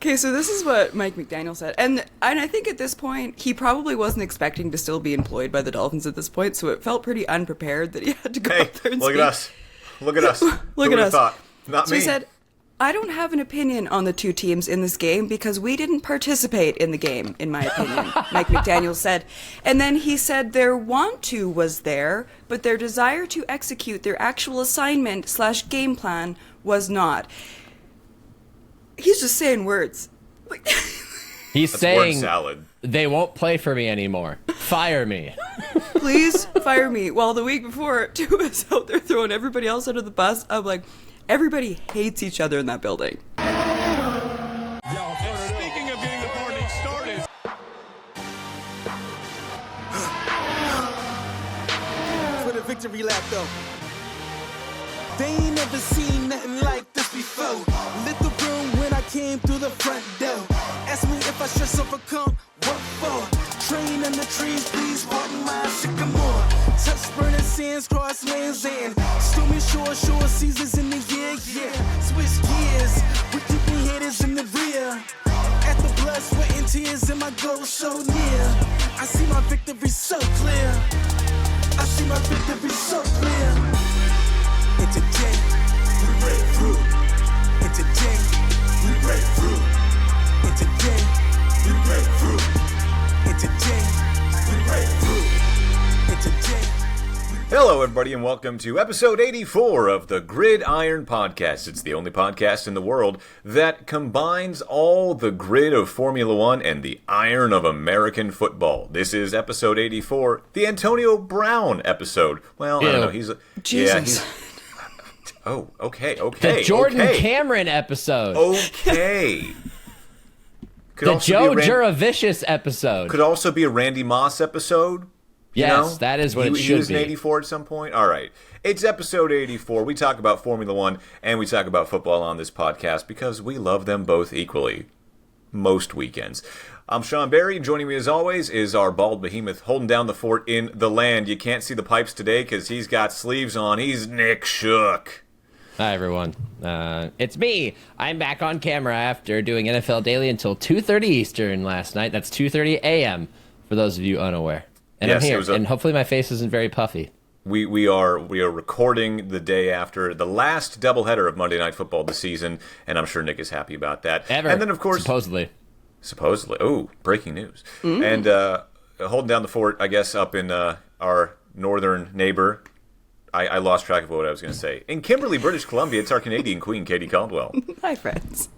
Okay, so this is what Mike McDaniel said. And I think at this point, he probably wasn't expecting to still be employed by the Dolphins at this point, so it felt pretty unprepared that he had to go up there and look speak. at us. Look at us. Look at us. Thought? Not so me. He said, I don't have an opinion on the two teams in this game because we didn't participate in the game, in my opinion, Mike McDaniel said. And then he said their want to was there, but their desire to execute their actual assignment / game plan was not. He's just saying words. He's That's saying word salad. They won't play for me anymore. Fire me. Please fire me. Well, the week before, Tua was out there throwing everybody else under the bus. I'm like, everybody hates each other in that building. Speaking of getting the party started. For the victory lap, though. They ain't never seen nothing like this before. Lit the room when I came through the front door. Ask me if I stress overcome, what for? Train in the trees, please pardon my sycamore. Touch burning sands, cross lands, and stormy shore seasons in the year, yeah. Switch gears, we keeping haters in the rear. At the blood, sweat, and tears, and my goal so near. I see my victory so clear. I see my victory so clear. And today, we break through. And today, we break through. And today, we break through. And today, we break through. And today. Hello, everybody, and welcome to episode 84 of the Gridiron Podcast. It's the only podcast in the world that combines all the grid of Formula One and the iron of American football. This is episode 84, the Antonio Brown episode. Well, I don't know. He's Jesus. Yeah, he's. Oh, okay. The Jordan Cameron episode. Okay. Could The also Joe be Juravicious episode. Could also be a Randy Moss episode. Yes, that is what it should He was be. in 84 at some point? All right. It's episode 84. We talk about Formula One and we talk about football on this podcast because we love them both equally. Most weekends. I'm Sean Barie. Joining me as always is our bald behemoth holding down the fort in the land. You can't see the pipes today because he's got sleeves on. He's Nick Shook. Hi, everyone. It's me. I'm back on camera after doing NFL Daily until 2:30 Eastern last night. That's 2:30 a.m. for those of you unaware. And Yes, I'm here, and hopefully my face isn't very puffy. We are recording the day after the last doubleheader of Monday Night Football this season, and I'm sure Nick is happy about that. Ever. And then, of course... Supposedly. Oh, breaking news. And holding down the fort, I guess, up in our northern neighbor... I lost track of what I was going to say. In Kimberley, British Columbia, it's our Canadian queen, Katie Caldwell. Hi, friends.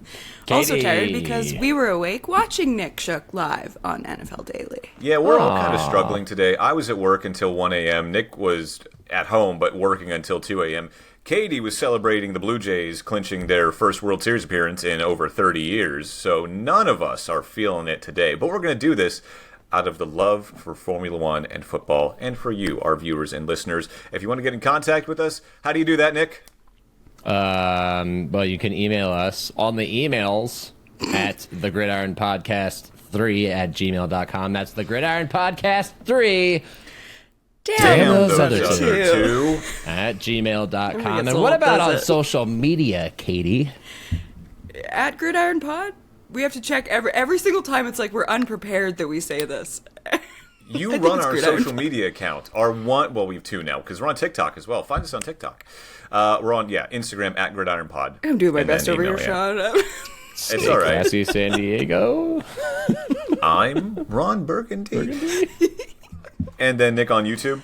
Katie. Also tired because we were awake watching Nick Shook live on NFL Daily. Yeah, we're all kind of struggling today. I was at work until 1 a.m. Nick was at home, but working until 2 a.m. Katie was celebrating the Blue Jays clinching their first World Series appearance in over 30 years, so none of us are feeling it today. But we're going to do this out of the love for Formula One and football, and for you, our viewers and listeners. If you want to get in contact with us, how do you do that, Nick? Well, you can email us on the emails at thegridironpodcast3@gmail.com. That's thegridironpodcast3. Damn those other two. At gmail.com. gets And what old, about does on it? social media, Katie? At Gridiron Pod, we have to check every single time. It's like we're unprepared that we say this. You I think run it's our Gridiron social Pod. media account. We have two now, because we're on TikTok as well. Find us on TikTok. We're on, Instagram at Gridiron Pod. I'm doing my And best then over here, email, Sean. It's all right. Classy San Diego. I'm Ron Burgundy. And then Nick on YouTube.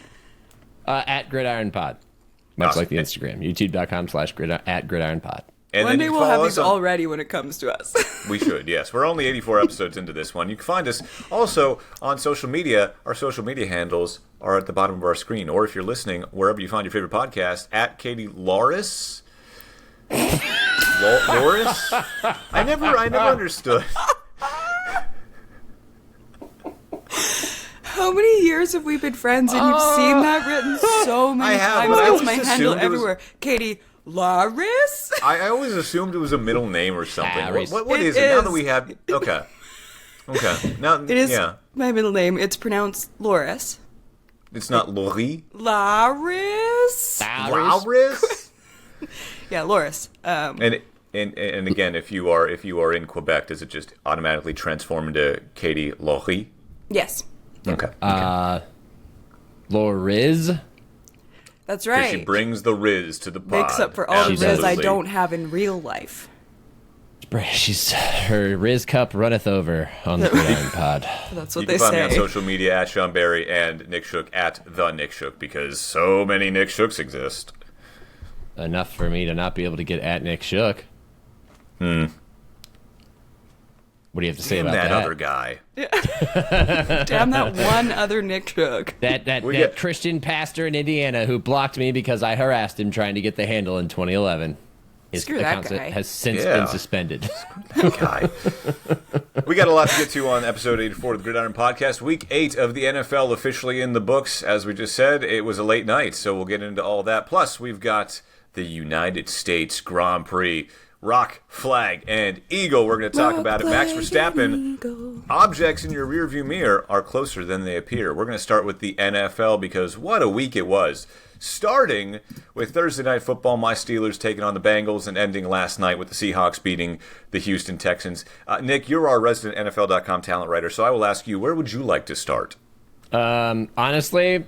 At Gridiron Pod. Much Awesome. like the Instagram. YouTube.com/@Gridiron Pod. And One then day you can we'll have follow these us on- all ready when it comes to us. We should, yes. We're only 84 episodes into this one. You can find us also on social media. Our social media handles are at the bottom of our screen. Or if you're listening, wherever you find your favorite podcast, at Katie Loris. Loris? I never understood. How many years have we been friends and you've seen that written so many I have, times? but I It's always my handle assumed it was- everywhere. Katie Loris? I always assumed it was a middle name or something. Loris. What It is it? Now is. that we have... Okay. Now, It is yeah. my middle name. It's pronounced Loris. It's not Lori. Loris? Loris? Yeah, Loris. And And again, if you are in Quebec, does it just automatically transform into Katie Lohi? Yes. Okay. Loriz. That's 'Cause right. she brings the Riz to the pod. Makes up for all the Absolutely. Riz I don't have in real life. Her Riz cup runneth over on the Gridiron Pod. That's You what can they find me on say. social media at Sean Barie and Nick Shook at the Nick Shook because so many Nick Shooks exist. Enough for me to not be able to get at Nick Shook. What do you have to say Damn about that that? other guy. Damn that one other Nick Shook. That We get- Christian pastor in Indiana who blocked me because I harassed him trying to get the handle in 2011. His Screw that account guy. has since Yeah. been suspended. Guy. We got a lot to get to on episode 84 of the Gridiron Podcast. Week 8 of the NFL officially in the books. As we just said, it was a late night, so we'll get into all that. Plus, we've got the United States Grand Prix. Rock, flag, and eagle. We're going to talk about it. Max Verstappen. Objects in your rearview mirror are closer than they appear. We're going to start with the NFL because what a week it was. Starting with Thursday Night Football, my Steelers taking on the Bengals, and ending last night with the Seahawks beating the Houston Texans. Nick, you're our resident NFL.com talent writer, so I will ask you, where would you like to start? Honestly,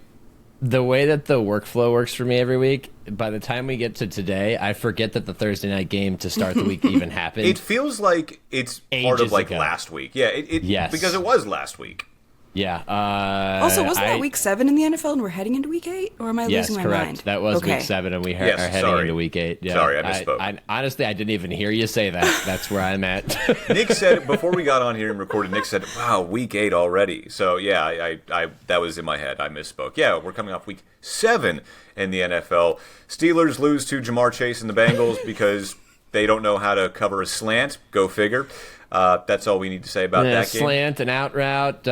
the way that the workflow works for me every week, by the time we get to today, I forget that the Thursday night game to start the week even happened. It feels like it's part of Ages like ago. last week. Yeah, Yes. because it was last week. Yeah. Also, wasn't that week 7 in the NFL and we're heading into week 8? Or am I Yes, losing my correct. mind? That was Okay. week 7, and we Yes, are heading sorry. into week 8. Yeah. Sorry, I misspoke. Honestly, I didn't even hear you say that. That's where I'm at. Nick said before we got on here and recorded. Nick said, "Wow, week 8 already." So yeah, I that was in my head. I misspoke. Yeah, we're coming off week 7 in the NFL. Steelers lose to Jamar Chase and the Bengals because they don't know how to cover a slant. Go figure. That's all we need to say about that game. Slant and out route,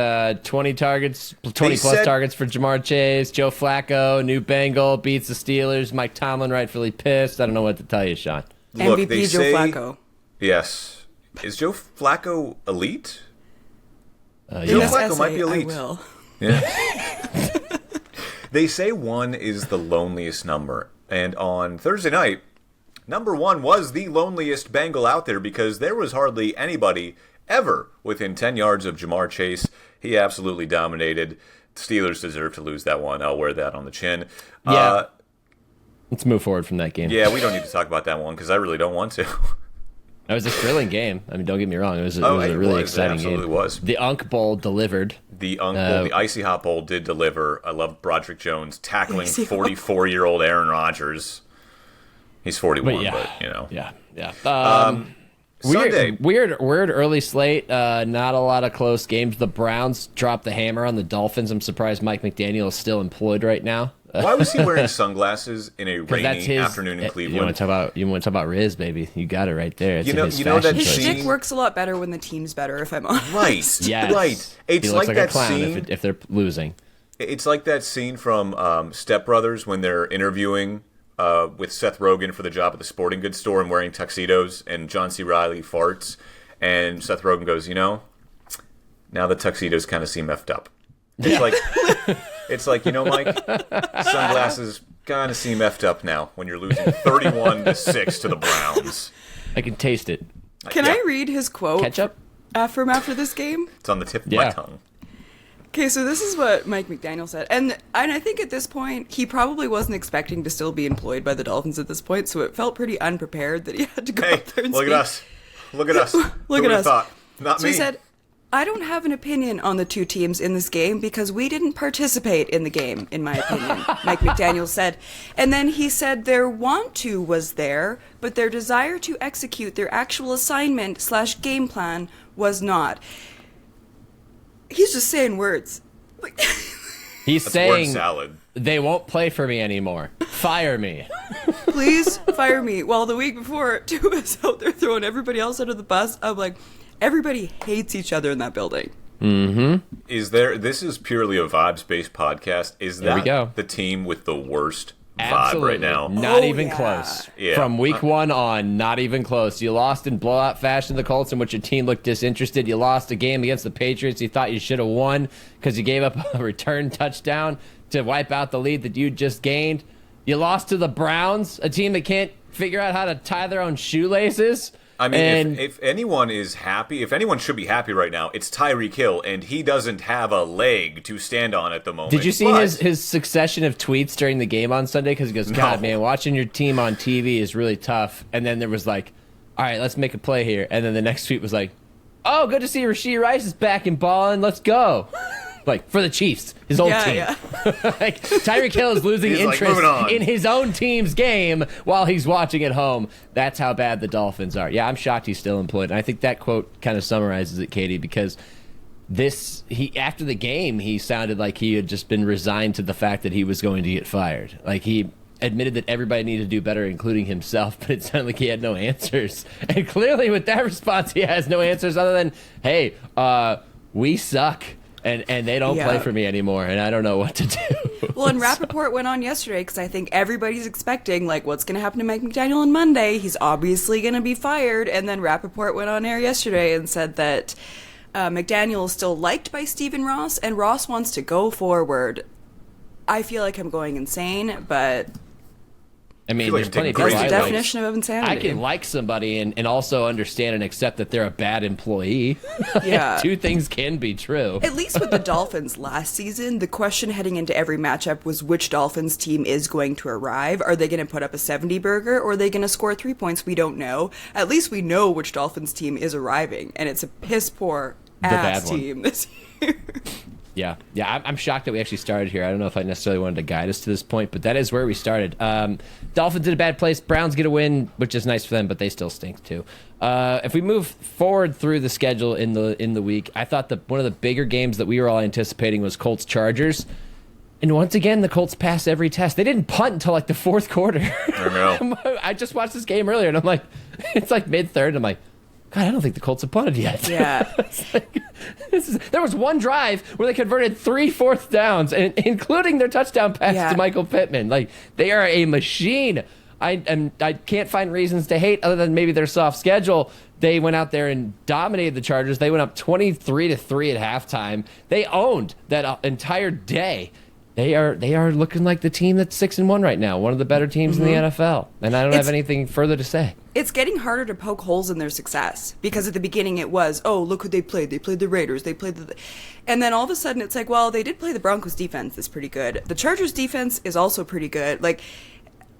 20 targets, 20 plus said- targets for Jamar Chase. Joe Flacco, new Bengal, beats the Steelers. Mike Tomlin rightfully pissed. I don't know what to tell you, Sean. Look, MVP they Joe say- Flacco. Yes. Is Joe Flacco elite? Joe Yeah. Flacco might be Essay, I elite. will. Yeah. They say 1 is the loneliest number. And on Thursday night, number 1 was the loneliest Bengal out there because there was hardly anybody ever within 10 yards of Jamar Chase. He absolutely dominated. Steelers deserve to lose that one. I'll wear that on the chin. Yeah. Let's move forward from that game. Yeah, we don't need to talk about that one because I really don't want to. It was a thrilling game. I mean, don't get me wrong. It was a It really was. It exciting game. absolutely was. The Unk Bowl delivered. The Icy Hot Bowl did deliver. I love Broderick Jones tackling Icy Hot Bowl. 44-year-old Aaron Rodgers. He's 41, but, you know. Yeah. Sunday. Weird early slate. Not a lot of close games. The Browns dropped the hammer on the Dolphins. I'm surprised Mike McDaniel is still employed right now. Why was he wearing sunglasses in a 'Cause rainy that's his afternoon in You Cleveland? want to talk about Riz, baby? You got it right there. It's You know- his you know that fashion His choice. scene- shtick works a lot better when the team's better, if I'm honest. Right. Yes. Right. It's he like looks like that a clown scene. if they're losing. It's like that scene from Step Brothers when they're interviewing with Seth Rogen for the job at the sporting goods store and wearing tuxedos, and John C. Reilly farts, and Seth Rogen goes, now the tuxedos kind of seem effed up. It's like, Mike, sunglasses kind of seem effed up now when you're losing 31-6 to the Browns. I can taste it. Can Yeah. I read his quote Ketchup? from after this game? It's on the tip of my Yeah. tongue. Okay, so this is what Mike McDaniel said. And I think at this point, he probably wasn't expecting to still be employed by the Dolphins at this point, so it felt pretty unprepared that he had to go Hey, up there and look speak. at us. Look at us. Look Who at would've us. thought? Not So me. he said, I don't have an opinion on the two teams in this game because we didn't participate in the game, in my opinion, Mike McDaniel said. And then he said their want to was there, but their desire to execute their actual assignment / game plan was not. He's just saying words. Like, He's That's word saying salad. they won't play for me anymore. Fire me. please fire me. While the week before, Tua was out there throwing everybody else under the bus. I'm like, everybody hates each other in that building. This is purely a vibes-based podcast. Is There we that go. the team with the worst Absolutely. vibe right now? Not Oh, even yeah. close. Yeah. From week 1 on, not even close. You lost in blowout fashion to the Colts in which your team looked disinterested. You lost a game against the Patriots you thought you should have won because you gave up a return touchdown to wipe out the lead that you just gained. You lost to the Browns, a team that can't figure out how to tie their own shoelaces. I mean, if anyone is happy, if anyone should be happy right now, it's Tyreek Hill, and he doesn't have a leg to stand on at the moment. Did you see his succession of tweets during the game on Sunday? Because he goes, God, man, watching your team on TV is really tough. And then there was like, all right, let's make a play here. And then the next tweet was like, oh, good to see Rashee Rice is back and balling. Let's go. Like, for the Chiefs, his old team. Yeah. Like, Tyreek Hill is losing interest in his own team's game while he's watching at home. That's how bad the Dolphins are. Yeah, I'm shocked he's still employed. And I think that quote kind of summarizes it, Katie, because after the game, he sounded like he had just been resigned to the fact that he was going to get fired. Like, he admitted that everybody needed to do better, including himself, but it sounded like he had no answers. And clearly with that response, he has no answers other than, hey, we suck. And they don't play for me anymore, and I don't know what to do. Well, and Rappaport went on yesterday because I think everybody's expecting, like, what's going to happen to Mike McDaniel on Monday? He's obviously going to be fired. And then Rappaport went on air yesterday and said that McDaniel is still liked by Stephen Ross, and Ross wants to go forward. I feel like I'm going insane, but I mean, there's plenty of that's people the definition of insanity. I can like somebody and also understand and accept that they're a bad employee. Yeah. Two things can be true. At least with the Dolphins last season, the question heading into every matchup was which Dolphins team is going to arrive. Are they going to put up a 70 burger or are they going to score 3 points? We don't know. At least we know which Dolphins team is arriving, and it's a piss poor ass team this year. Yeah, I'm shocked that we actually started here. I don't know if I necessarily wanted to guide us to this point, but that is where we started. Dolphins in a bad place. Browns get a win, which is nice for them, but they still stink too. If we move forward through the schedule in the week, I thought that one of the bigger games that we were all anticipating was Colts-Chargers. And once again, the Colts passed every test. They didn't punt until like the fourth quarter. I know. I just watched this game earlier, and I'm like, it's like mid-third, and I'm like, God, I don't think the Colts have punted yet. Yeah. There was one drive where they converted 3 fourth downs, including their touchdown pass to Michael Pittman. Like, they are a machine. I can't find reasons to hate other than maybe their soft schedule. They went out there and dominated the Chargers. They went up 23-3 at halftime. They owned that entire day. They are looking like the team that's 6-1 right now, one of the better teams in the NFL. And I don't have anything further to say. It's getting harder to poke holes in their success because at the beginning it was, oh, look who they played. They played the Raiders. They played and then all of a sudden it's like, well, they did play the Broncos defense. That's pretty good. The Chargers defense is also pretty good. Like,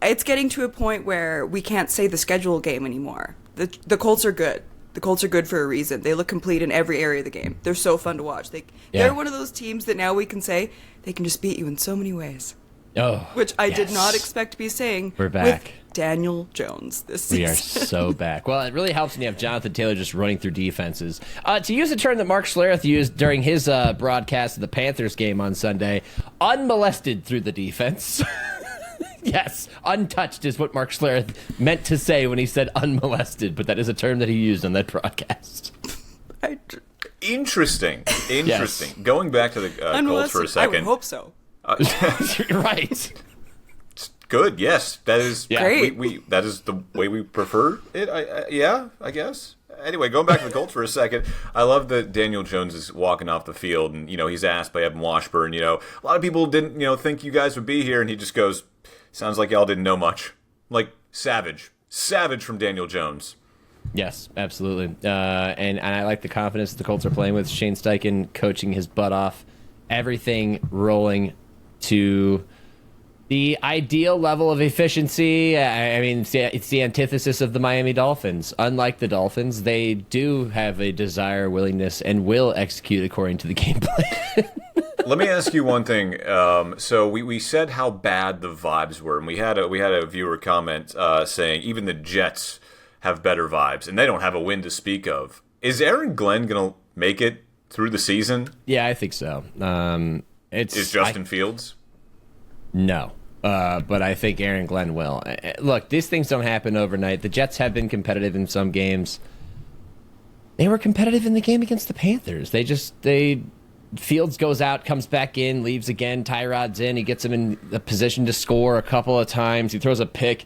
it's getting to a point where we can't say the schedule game anymore. The Colts are good. The Colts are good for a reason. They look complete in every area of the game. They're so fun to watch. They're one of those teams that now we can say they can just beat you in so many ways. Oh, which I did not expect to be saying. We're back. With Daniel Jones this season. We are so back. Well, it really helps when you have Jonathan Taylor just running through defenses. To use a term that Mark Schlereth used during his broadcast of the Panthers game on Sunday, unmolested through the defense. Yes, untouched is what Mark Schlereth meant to say when he said unmolested, but that is a term that he used on that broadcast. Interesting. Yes. Going back to the Colts for a second. I would hope so. You're right. Good. Yes, that is great. We that is the way we prefer it. I guess. Anyway, going back to the Colts for a second, I love that Daniel Jones is walking off the field, and he's asked by Evan Washburn. A lot of people didn't think you guys would be here, and he just goes, "Sounds like y'all didn't know much." Like savage from Daniel Jones. Yes, absolutely. And I like the confidence the Colts are playing with. Shane Steichen coaching his butt off. Everything rolling to the ideal level of efficiency. I mean, it's the antithesis of the Miami Dolphins. Unlike the Dolphins, they do have a desire, willingness, and will execute according to the game plan. Let me ask you one thing. So we said how bad the vibes were, and we had a viewer comment saying even the Jets have better vibes, and they don't have a win to speak of. Is Aaron Glenn going to make it through the season? Yeah, I think so. Is Justin Fields? No. But I think Aaron Glenn will. Look, these things don't happen overnight. The Jets have been competitive in some games. They were competitive in the game against the Panthers. Fields goes out, comes back in, leaves again. Tyrod's in. He gets him in a position to score a couple of times. He throws a pick.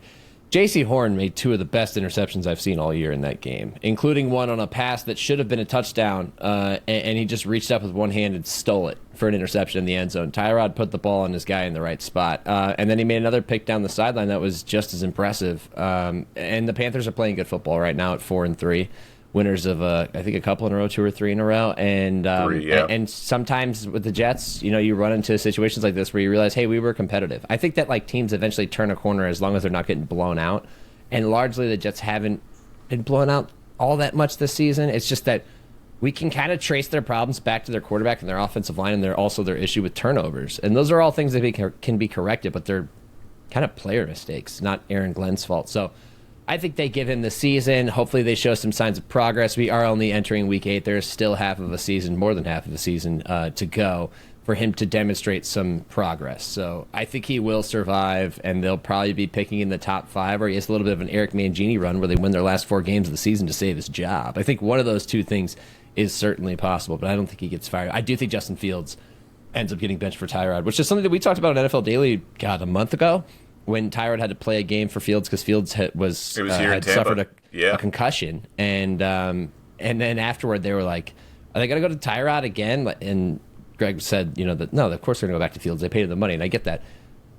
J.C. Horn made 2 of the best interceptions I've seen all year in that game, including one on a pass that should have been a touchdown, and he just reached up with one hand and stole it for an interception in the end zone. Tyrod put the ball on his guy in the right spot, and then he made another pick down the sideline that was just as impressive. And the Panthers are playing good football right now at 4-3, winners of I think a couple in a row, 2 or 3 in a row, and 3, yeah. and sometimes with the Jets, you run into situations like this where you realize, hey, we were competitive. I think that like teams eventually turn a corner as long as they're not getting blown out, and largely the Jets haven't been blown out all that much this season. It's just that we can kind of trace their problems back to their quarterback and their offensive line, and also their issue with turnovers, and those are all things that can be corrected, but they're kind of player mistakes, not Aaron Glenn's fault. So I think they give him the season. Hopefully they show some signs of progress. We are only entering week 8. There's still half of a season, more than half of a season to go for him to demonstrate some progress. So I think he will survive, and they'll probably be picking in the top 5, or he has a little bit of an Eric Mangini run where they win their last 4 games of the season to save his job. I think one of those 2 things is certainly possible, but I don't think he gets fired. I do think Justin Fields ends up getting benched for Tyrod, which is something that we talked about on NFL Daily, a month ago, when Tyrod had to play a game for Fields because Fields had suffered a concussion, and then afterward they were like, "Are they going to go to Tyrod again?" And Greg said, that no, of course they're going to go back to Fields. They paid him the money, and I get that,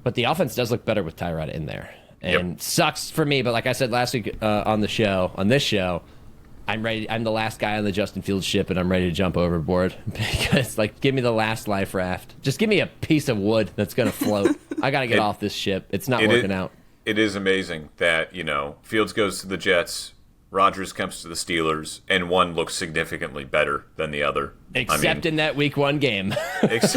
but the offense does look better with Tyrod in there, and sucks for me. But like I said last week on this show, I'm ready. I'm the last guy on the Justin Fields ship, and I'm ready to jump overboard because, give me the last life raft. Just give me a piece of wood that's going to float. I got to get off this ship. It's not working out. It is amazing that, Fields goes to the Jets, Rodgers comes to the Steelers, and one looks significantly better than the other. Except in that Week 1 game. Because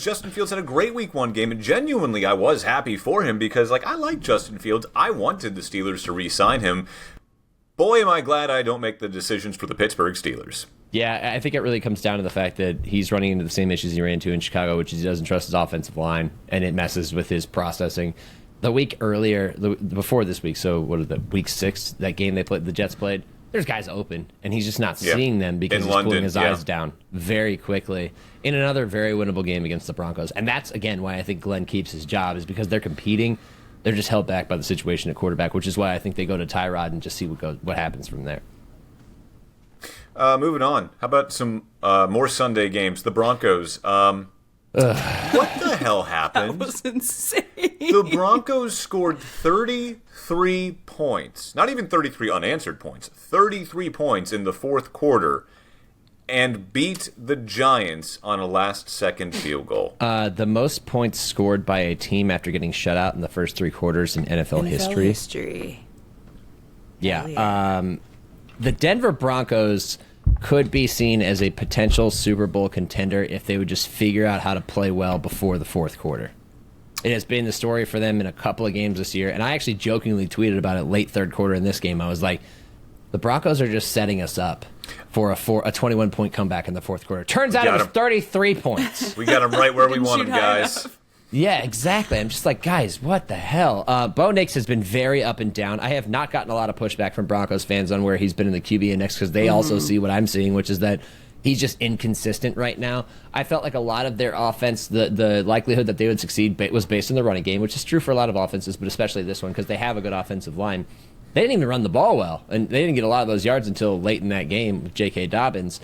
Justin Fields had a great Week 1 game, and genuinely I was happy for him because, I like Justin Fields. I wanted the Steelers to re-sign him. Boy, am I glad I don't make the decisions for the Pittsburgh Steelers. Yeah, I think it really comes down to the fact that he's running into the same issues he ran into in Chicago, which is he doesn't trust his offensive line, and it messes with his processing. The week earlier, before this week, so what is that, Week 6, that game the Jets played, there's guys open, and he's just not seeing them because he's pulling his eyes down very quickly in another very winnable game against the Broncos. And that's, again, why I think Glenn keeps his job, is because they're competing. They're just held back by the situation at quarterback, which is why I think they go to Tyrod and just see what happens from there. Moving on. How about some more Sunday games? The Broncos. What the hell happened? That was insane. The Broncos scored 33 points. Not even 33 unanswered points. 33 points in the fourth quarter. And beat the Giants on a last-second field goal. The most points scored by a team after getting shut out in the first 3 quarters in NFL history. Yeah. The Denver Broncos could be seen as a potential Super Bowl contender if they would just figure out how to play well before the fourth quarter. It has been the story for them in a couple of games this year, and I actually jokingly tweeted about it late third quarter in this game. I was like, the Broncos are just setting us up for a 21-point comeback in the fourth quarter. Turns out it was 33 points. We got them right where we want them, guys. Yeah, exactly. I'm just like, guys, what the hell? Bo Nix has been very up and down. I have not gotten a lot of pushback from Broncos fans on where he's been in the QB index because they also see what I'm seeing, which is that he's just inconsistent right now. I felt like a lot of their offense, the likelihood that they would succeed was based on the running game, which is true for a lot of offenses, but especially this one because they have a good offensive line. They didn't even run the ball well, and they didn't get a lot of those yards until late in that game with J.K. Dobbins.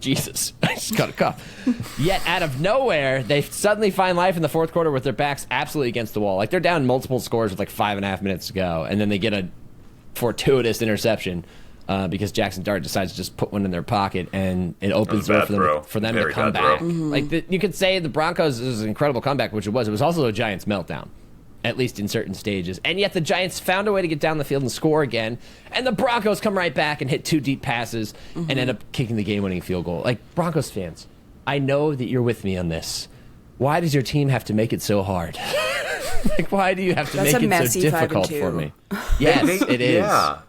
Jesus, I just got a cough. Yet out of nowhere, they suddenly find life in the fourth quarter with their backs absolutely against the wall. Like they're down multiple scores with 5.5 minutes to go, and then they get a fortuitous interception because Jackson Dart decides to just put one in their pocket, and it opens the door for them to come back. You could say the Broncos is an incredible comeback, which it was. It was also a Giants meltdown, at least in certain stages. And yet the Giants found a way to get down the field and score again. And the Broncos come right back and hit 2 deep passes and end up kicking the game-winning field goal. Broncos fans, I know that you're with me on this. Why does your team have to make it so hard? Why do you have to make it so difficult for me? Yes, it is. Yeah.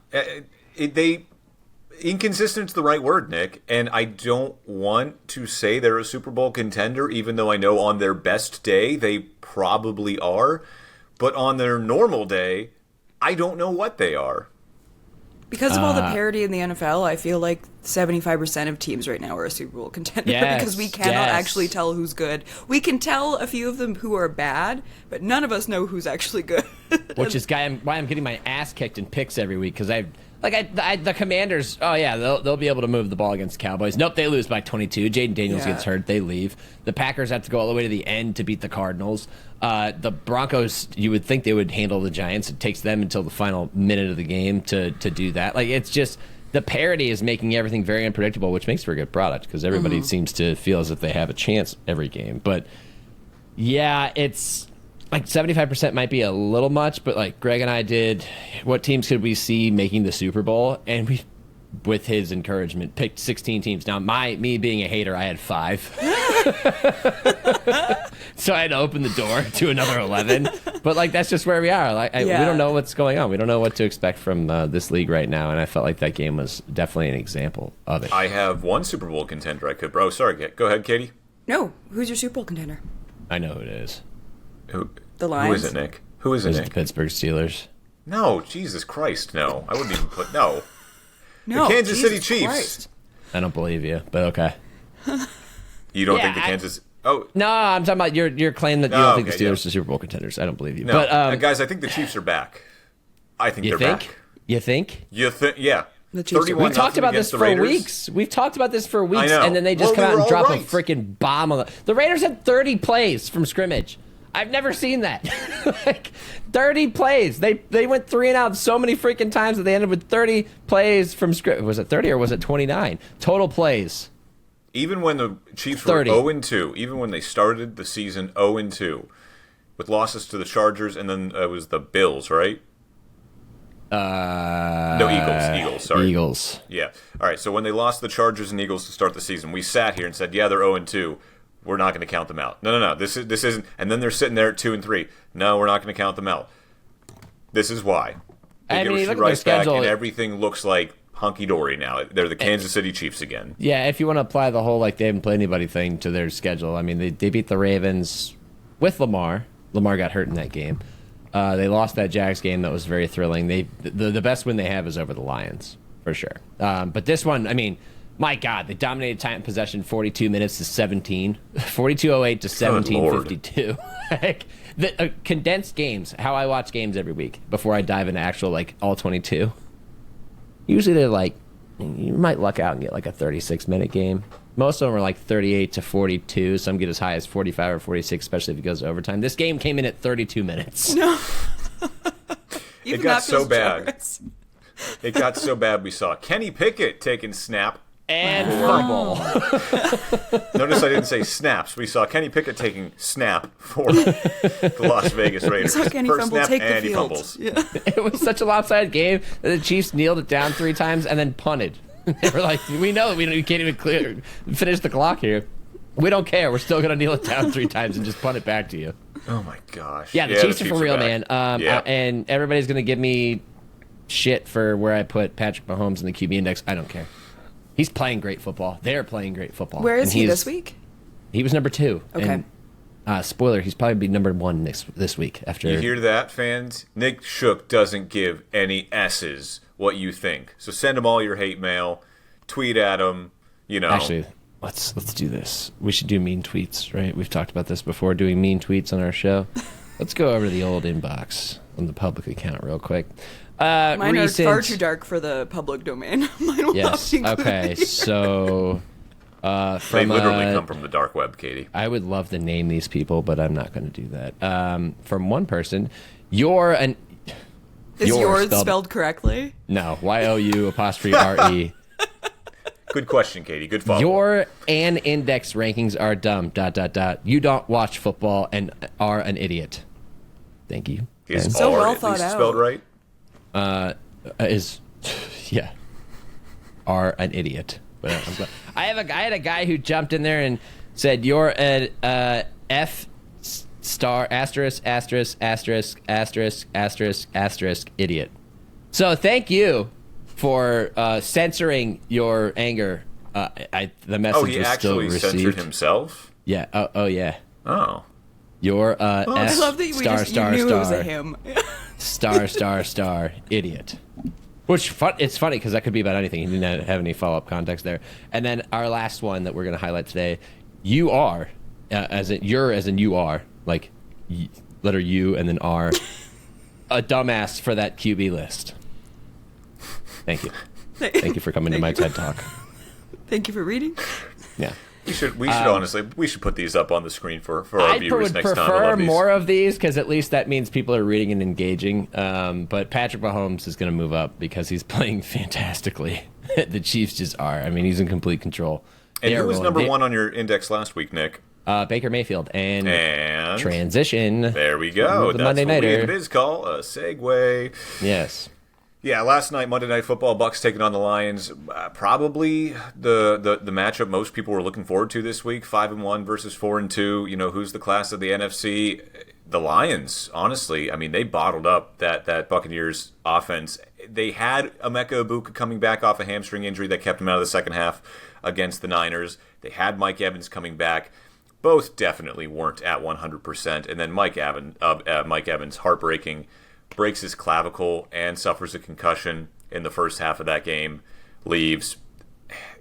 Inconsistent's the right word, Nick. And I don't want to say they're a Super Bowl contender, even though I know on their best day they probably are. But on their normal day, I don't know what they are. Because of all the parity in the NFL, I feel like 75% of teams right now are a Super Bowl contender because we cannot actually tell who's good. We can tell a few of them who are bad, but none of us know who's actually good. which is why I'm getting my ass kicked in picks every week because the Commanders. Oh yeah, they'll be able to move the ball against the Cowboys. Nope, they lose by 22. Jaden Daniels gets hurt. They leave. The Packers have to go all the way to the end to beat the Cardinals. The Broncos, you would think they would handle the Giants. It takes them until the final minute of the game to do that. Like it's just. The parity is making everything very unpredictable, which makes for a good product because everybody seems to feel as if they have a chance every game. But yeah, it's like 75% might be a little much, but like Greg and I did, what teams could we see making the Super Bowl? And we, with his encouragement, picked 16 teams. Now, me being a hater, I had 5. So I had to open the door to another 11. But like that's just where we are. Like we don't know what's going on. We don't know what to expect from this league right now. And I felt like that game was definitely an example of it. I have one Super Bowl contender I could. Bro, sorry. Go ahead, Katie. No, who's your Super Bowl contender? I know who it is. The Lions. Who is it, Nick? Who is it, Nick? The Pittsburgh Steelers. No, Jesus Christ, no. I wouldn't even put no. No, the Kansas City Chiefs. Christ. I don't believe you, but okay. You don't think the Kansas? Oh no, I'm talking about your claim that you don't think the Steelers are Super Bowl contenders. I don't believe you. No, but guys, I think the Chiefs are back. I think they're back. You think? You think? Yeah. The Chiefs. We've talked about this for weeks. We've talked about this for weeks, and then they just come out and drop a freaking bomb on the Raiders had 30 plays from scrimmage. I've never seen that. Like 30 plays. They went 3 and out so many freaking times that they ended with 30 plays from scrimmage. Was it 30 or was it 29 total plays? Even when the Chiefs were 0-2, even when they started the season 0-2, with losses to the Chargers, and then it was the Bills, right? No, Eagles. Sorry, Eagles. Yeah. All right. So when they lost the Chargers and Eagles to start the season, we sat here and said, "Yeah, they're 0-2. We're not going to count them out." No. This isn't. And then they're sitting there at 2-3. No, we're not going to count them out. This is why. They get Rashee Rice back, and everything looks like hunky-dory now. They're the Kansas City Chiefs again. Yeah, if you want to apply the whole like they haven't played anybody thing to their schedule, I mean, they beat the Ravens with Lamar. Lamar got hurt in that game. They lost that Jags game that was very thrilling. The best win they have is over the Lions, for sure. But this one, I mean, my God, they dominated time possession 42 minutes to 17. 42:08 to 17:52. Like, the condensed games, how I watch games every week before I dive into actual, like, all 22. Usually they're like, you might luck out and get like a 36-minute game. Most of them are like 38 to 42. Some get as high as 45 or 46, especially if it goes to overtime. This game came in at 32 minutes. No. It got so bad. It got so bad we saw Kenny Pickett taking snap. And fumble. Notice I didn't say snaps. We saw Kenny Pickett taking snap for the Las Vegas Raiders. We saw Kenny First snap take and the he field. fumbles. Yeah. It was such a lopsided game that the Chiefs kneeled it down 3 times and then punted. They were like, we know we can't even finish the clock here. We don't care. We're still going to kneel it down 3 times and just punt it back to you. Oh, my gosh. Yeah, the Chiefs are for real, man. And everybody's going to give me shit for where I put Patrick Mahomes in the QB index. I don't care. He's playing great football. They're playing great football. Where is he this week? He was number 2. Okay. And, spoiler, he's probably be number 1 this week. After you hear that, fans? Nick Shook doesn't give any S's what you think. So send him all your hate mail. Tweet at him. You know. Actually, let's do this. We should do mean tweets, right? We've talked about this before, doing mean tweets on our show. Let's go over to the old inbox on the public account real quick. Mine are far too dark for the public domain. Mine will not be included okay, here. So they literally come from the dark web, Katie. I would love to name these people, but I'm not going to do that. From one person, you're an... Is yours spelled correctly? No, YOU''RE. Good question, Katie. Good follow. Your and index rankings are dumb. ... You don't watch football and are an idiot. Thank you. Is so R well at thought least out. spelled right? Are an idiot. But I'm glad. I had a guy who jumped in there and said you're an F star asterisk idiot. So thank you for censoring your anger. The message he was still actually received. censored himself? Yeah. Oh yeah. Oh. You're I love that you knew it was a him. star idiot. Which it's funny because that could be about anything. He didn't have any follow-up context there. And then our last one that we're going to highlight today, you are, as in you are, like letter U and then R. a dumbass for that QB list. Thank you. Thank you for coming to my TED Talk. Thank you for reading. Yeah. We should honestly put these up on the screen for our viewers next time. I prefer more of these because at least that means people are reading and engaging. But Patrick Mahomes is going to move up because he's playing fantastically. The Chiefs just are. I mean, he's in complete control. And who was number one on your index last week, Nick? Baker Mayfield and transition. There we go. The That's Monday what we Nighter. in biz call a segue. Yes. Yeah, last night, Monday Night Football, Bucs taking on the Lions. Probably the matchup most people were looking forward to this week. 5-1 versus 4-2. You know, who's the class of the NFC? The Lions, honestly. I mean, they bottled up that Buccaneers offense. They had Emeka Egbuka coming back off a hamstring injury that kept him out of the second half against the Niners. They had Mike Evans coming back. Both definitely weren't at 100%. And then Mike Evans, heartbreaking, breaks his clavicle and suffers a concussion in the first half of that game, leaves.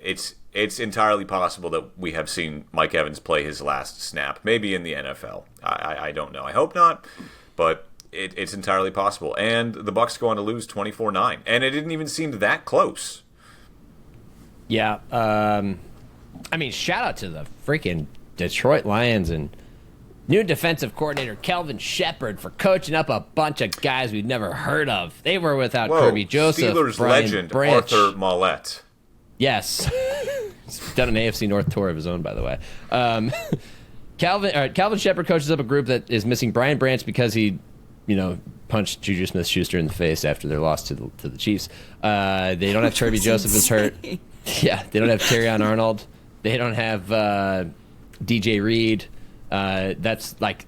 It's entirely possible that we have seen Mike Evans play his last snap, maybe in the NFL. I don't know. I hope not, but it's entirely possible. And the Bucs go on to lose 24-9, and it didn't even seem that close. Yeah. I mean, shout out to the freaking Detroit Lions and new defensive coordinator Kelvin Shepard for coaching up a bunch of guys we've never heard of. They were without Kirby Joseph, Steelers Brian legend Branch. Arthur Mollett. Yes. He's done an AFC North tour of his own, by the way. Calvin Shepard coaches up a group that is missing Brian Branch because he, punched Juju Smith-Schuster in the face after their loss to the Chiefs. They don't have Kirby Joseph is hurt. Yeah, they don't have Terrion Arnold. They don't have DJ Reed. That's like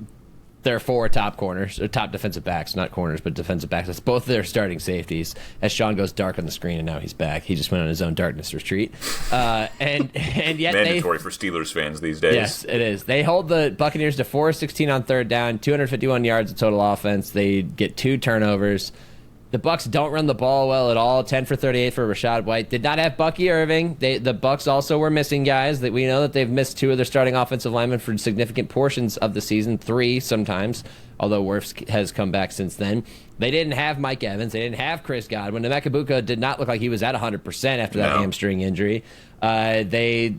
their four top corners, or top defensive backs, not corners, but defensive backs. That's both their starting safeties. As Sean goes dark on the screen, and now he's back. He just went on his own darkness retreat. And yet mandatory for Steelers fans these days. Yes, it is. They hold the Buccaneers to 4-16 on third down, 251 yards of total offense. They get 2 turnovers. The Bucs don't run the ball well at all. 10 for 38 for Rashad White. Did not have Bucky Irving. The Bucs also were missing guys. That we know that they've missed 2 of their starting offensive linemen for significant portions of the season, 3 sometimes, although Wirfs has come back since then. They didn't have Mike Evans. They didn't have Chris Godwin. Emeka Egbuka did not look like he was at 100% after that hamstring injury. They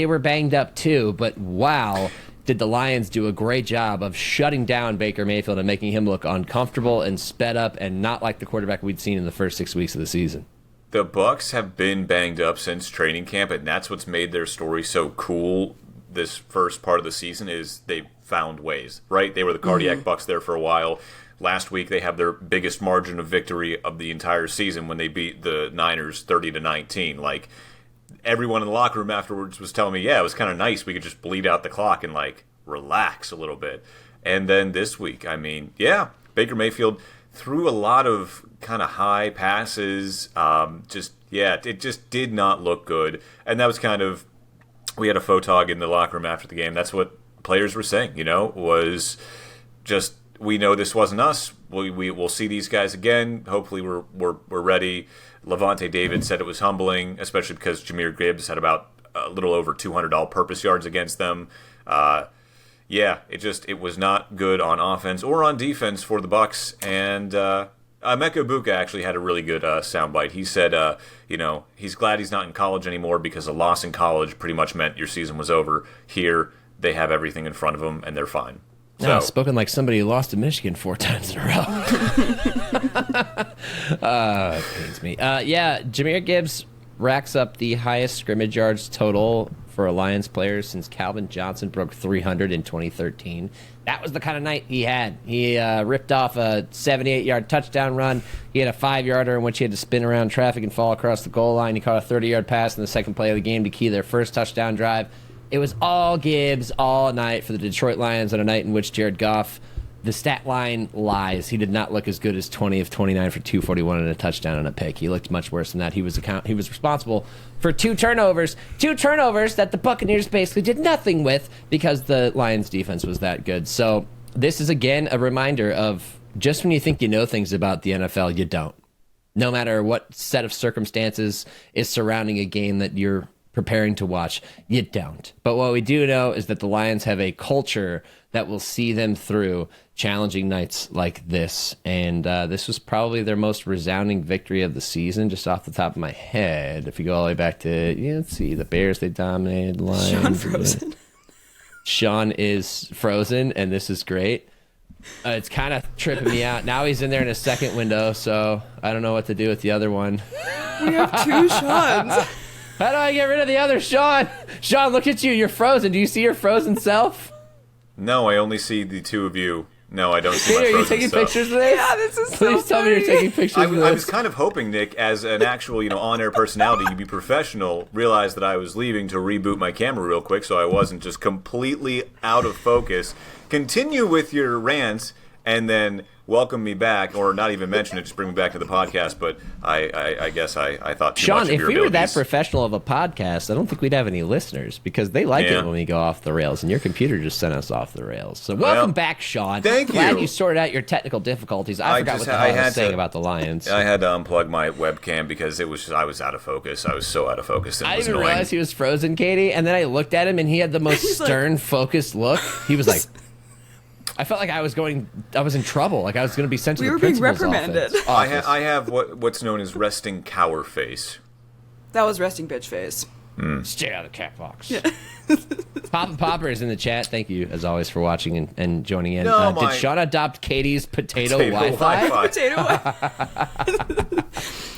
were banged up too, but wow. Did the Lions do a great job of shutting down Baker Mayfield and making him look uncomfortable and sped up and not like the quarterback we'd seen in the first 6 weeks of the season. The Bucs have been banged up since training camp, and that's what's made their story so cool this first part of the season is they found ways, right? They were the cardiac Bucs there for a while. Last week, they have their biggest margin of victory of the entire season when they beat the Niners 30-19. Like, everyone in the locker room afterwards was telling me, yeah, it was kind of nice. We could just bleed out the clock and, relax a little bit. And then this week, Baker Mayfield threw a lot of kind of high passes. It just did not look good. And that was we had a photog in the locker room after the game. That's what players were saying, was just, we know this wasn't us. We'll see these guys again. Hopefully we're ready. Levante David said it was humbling, especially because Jahmyr Gibbs had about a little over 200 all-purpose yards against them. It was not good on offense or on defense for the Bucs. And Emeka Egbuka actually had a really good soundbite. He said, he's glad he's not in college anymore because a loss in college pretty much meant your season was over. Here, they have everything in front of them, and they're fine. No, spoken like somebody who lost to Michigan 4 times in a row. It pains me. Jahmyr Gibbs racks up the highest scrimmage yards total for a Lions player since Calvin Johnson broke 300 in 2013. That was the kind of night he had. He ripped off a 78-yard touchdown run. He had a 5-yarder in which he had to spin around traffic and fall across the goal line. He caught a 30-yard pass in the second play of the game to key their first touchdown drive. It was all Gibbs all night for the Detroit Lions on a night in which Jared Goff, the stat line lies. He did not look as good as 20 of 29 for 241 and a touchdown and a pick. He looked much worse than that. He was responsible for 2 turnovers. 2 turnovers that the Buccaneers basically did nothing with because the Lions defense was that good. So this is, again, a reminder of just when you think you know things about the NFL, you don't. No matter what set of circumstances is surrounding a game that you're preparing to watch. You don't. But what we do know is that the Lions have a culture that will see them through challenging nights like this. And this was probably their most resounding victory of the season, just off the top of my head. If you go all the way back to, let's see, the Bears, they dominated. Lions. Sean frozen. Sean is frozen, and this is great. It's kind of tripping me out. Now he's in there in a second window, so I don't know what to do with the other one. We have two Seans. How do I get rid of the other Sean? Sean, look at you. You're frozen. Do you see your frozen self? No, I only see the two of you. No, I don't see my Peter, frozen are you taking self. pictures of this? Yeah, this is so Please tell me you're taking pictures of this. I was kind of hoping, Nick, as an actual, on-air personality, you'd be professional, realize that I was leaving to reboot my camera real quick so I wasn't just completely out of focus. Continue with your rants, and then welcome me back, or not even mention it, just bring me back to the podcast. But I guess I thought too Sean, much of your if we were that abilities. professional of a podcast, I don't think we'd have any listeners, because they like it when we go off the rails, and your computer just sent us off the rails. So welcome back, Sean. Thank you. Glad you sorted out your technical difficulties. I forgot what the hell I was saying about the Lions. I had to unplug my webcam because I was out of focus. I was so out of focus. I didn't realize he was frozen, Katie, and then I looked at him, and he had the most stern, focused look. He was like... I felt like I was in trouble. Like I was going to be sent to the principal's reprimanded. office. I have what's known as resting cower face. That was resting bitch face. Stay out of the cat box. Yeah. Papa Popper is in the chat. Thank you, as always, for watching and joining in. Did Sean adopt Katie's potato Wi-Fi? Potato Wi-Fi.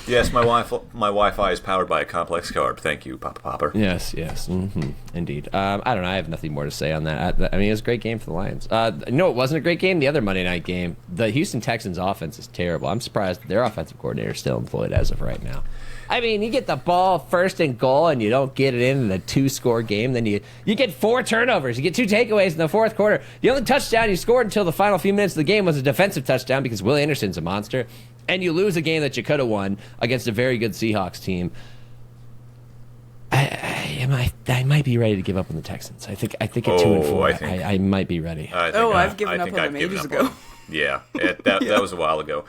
Yes, my Wi-Fi is powered by a complex carb. Thank you, Papa Popper. Yes, indeed. I don't know. I have nothing more to say on that. I mean, it was a great game for the Lions. No, it wasn't a great game. The other Monday night game, the Houston Texans offense is terrible. I'm surprised their offensive coordinator is still employed as of right now. I mean, you get the ball first and goal, and you don't get it in a 2-score game. Then you get 4 turnovers. You get 2 takeaways in the fourth quarter. The only touchdown you scored until the final few minutes of the game was a defensive touchdown because Will Anderson's a monster. And you lose a game that you could have won against a very good Seahawks team. I might be ready to give up on the Texans. I think at 2-4, I might be ready. I've given up on them ages ago. Yeah, that was a while ago.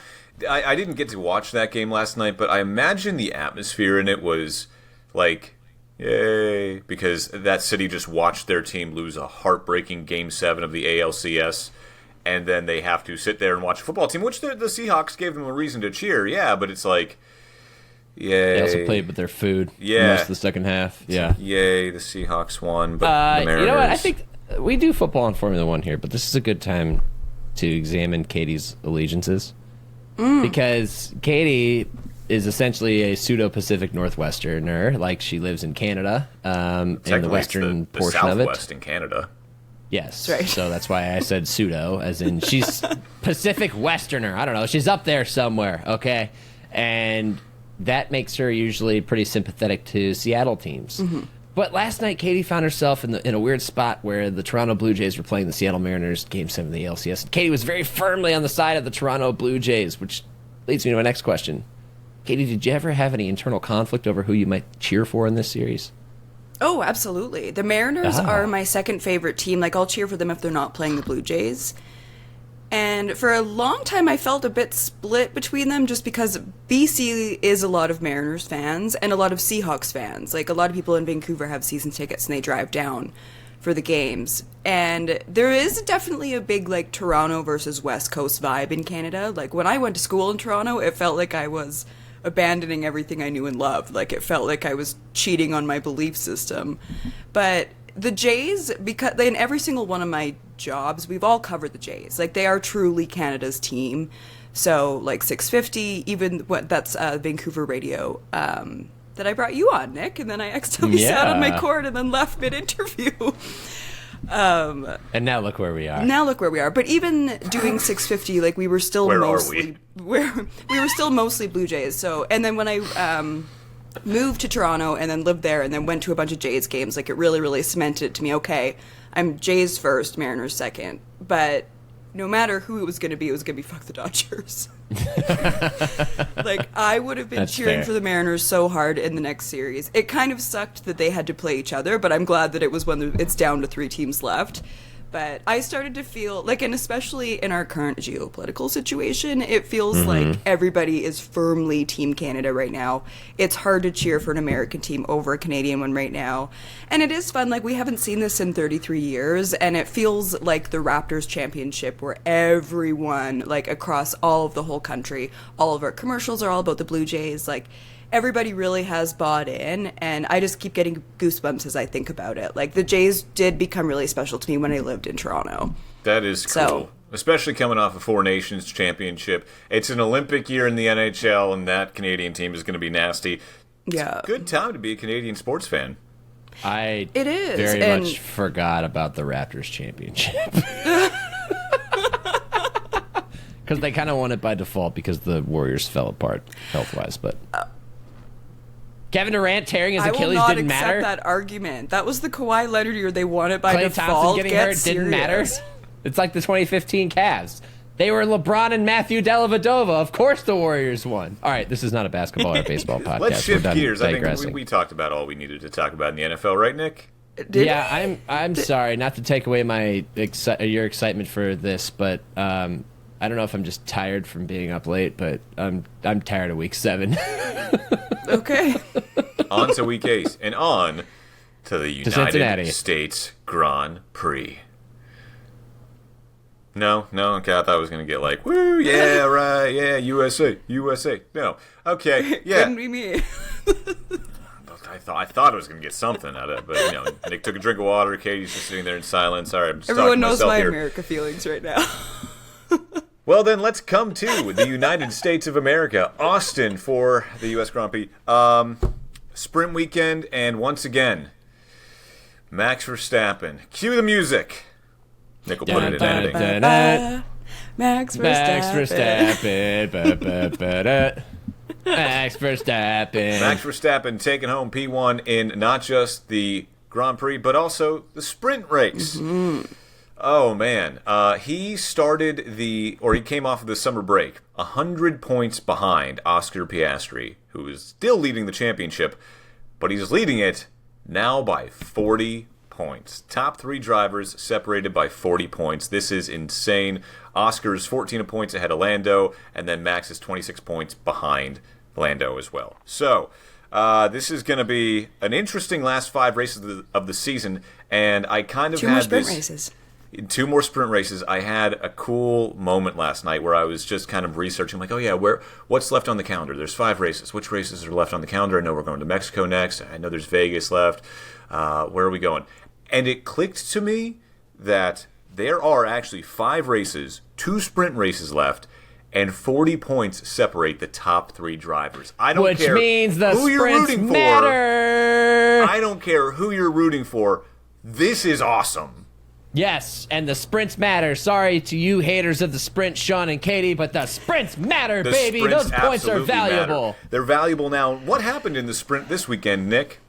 I didn't get to watch that game last night, but I imagine the atmosphere in it was like, yay, because that city just watched their team lose a heartbreaking Game 7 of the ALCS, and then they have to sit there and watch a football team, which the Seahawks gave them a reason to cheer, yeah, but it's like, yay. They also played with their food most of the second half, yeah. Yay, the Seahawks won, but the Mariners... You know what, I think we do football and Formula 1 here, but this is a good time to examine Katie's allegiances. Because Katie is essentially a pseudo-Pacific Northwesterner, like she lives in Canada, in the western portion of it. Southwest in Canada. Yes, right. So that's why I said pseudo, as in she's Pacific Westerner. I don't know, she's up there somewhere, okay? And that makes her usually pretty sympathetic to Seattle teams. But last night, Katie found herself in a weird spot where the Toronto Blue Jays were playing the Seattle Mariners, Game 7 of the ALCS. And Katie was very firmly on the side of the Toronto Blue Jays, which leads me to my next question. Katie, did you ever have any internal conflict over who you might cheer for in this series? Oh, absolutely. The Mariners are my second favorite team. Like, I'll cheer for them if they're not playing the Blue Jays. And for a long time, I felt a bit split between them just because BC is a lot of Mariners fans and a lot of Seahawks fans. Like, a lot of people in Vancouver have season tickets and they drive down for the games. And there is definitely a big, like, Toronto versus West Coast vibe in Canada. Like, when I went to school in Toronto, it felt like I was abandoning everything I knew and loved. Like, it felt like I was cheating on my belief system. But the Jays, because in every single one of my jobs, we've all covered the Jays. Like, they are truly Canada's team. So, like, 650, even that's Vancouver radio that I brought you on, Nick, and then I accidentally sat on my cord and then left mid-interview. And now look where we are. But even doing 650, like, we were still we were still mostly Blue Jays. So, and then when I moved to Toronto and then lived there and then went to a bunch of Jays games, like, it really, really cemented to me, okay, I'm Jays first, Mariners second. But no matter who it was going to be fuck the Dodgers. Like, I would have been cheering for the Mariners so hard in the next series. It kind of sucked that they had to play each other, but I'm glad that it was when it's down to 3 teams left. But I started to feel like, and especially in our current geopolitical situation, it feels like everybody is firmly Team Canada right now. It's hard to cheer for an American team over a Canadian one right now. And it is fun. Like, we haven't seen this in 33 years, and it feels like the Raptors championship where everyone, like, across all of the whole country, all of our commercials are all about the Blue Jays. Like, everybody really has bought in, and I just keep getting goosebumps as I think about it. Like, the Jays did become really special to me when I lived in Toronto. That is cool. Especially coming off a Four Nations championship. It's an Olympic year in the NHL, and that Canadian team is going to be nasty. Yeah. It's a good time to be a Canadian sports fan. It is, very much forgot about the Raptors championship. Because they kind of won it by default because the Warriors fell apart health-wise, but... Kevin Durant tearing his Achilles didn't matter? I will not accept that argument. That was the Kawhi Leonard year. They won it by Klay default. Thompson getting hurt didn't matter? It's like the 2015 Cavs. They were LeBron and Matthew Dellavedova. Of course the Warriors won. All right, this is not a basketball or baseball podcast. Let's shift gears. I think we talked about all we needed to talk about in the NFL, right, Nick? I'm sorry, not to take away your excitement for this, but I don't know if I'm just tired from being up late, but I'm tired of Week 7. Okay. On to Week 8, and on to the United States Grand Prix. No, okay, I thought I was going to get like, woo, yeah, right, yeah, USA. No, okay, yeah. Couldn't be me. I thought I was going to get something out of it, but, Nick took a drink of water, Katie's just sitting there in silence. Sorry, I'm just Everyone knows my here. America feelings right now. Well, then let's come to the United States of America, Austin for the US Grand Prix. Sprint weekend, and once again, Max Verstappen. Cue the music. Nick will put it in editing. Max Verstappen. Max Verstappen. Max Verstappen taking home P1 in not just the Grand Prix, but also the sprint race. Mm-hmm. Oh, man. He came off of the summer break 100 points behind Oscar Piastri, who is still leading the championship, but he's leading it now by 40 points. Top 3 drivers separated by 40 points. This is insane. Oscar's 14 points ahead of Lando, and then Max is 26 points behind Lando as well. So, this is going to be an interesting last 5 races of the season, and I kind of had this... 2 more sprint races. I had a cool moment last night where I was just kind of researching, like, oh yeah, what's left on the calendar? There's 5 races. Which races are left on the calendar? I know we're going to Mexico next. I know there's Vegas left. Where are we going? And it clicked to me that there are actually 5 races, 2 sprint races left, and 40 points separate the top 3 drivers. I don't care means the who you're sprints rooting matter. for. I don't care who you're rooting for. This is awesome. Yes, and the sprints matter. Sorry to you haters of the sprint, Sean and Katie, but the sprints matter, baby. Those points are valuable. Matter. They're valuable now. What happened in the sprint this weekend, Nick?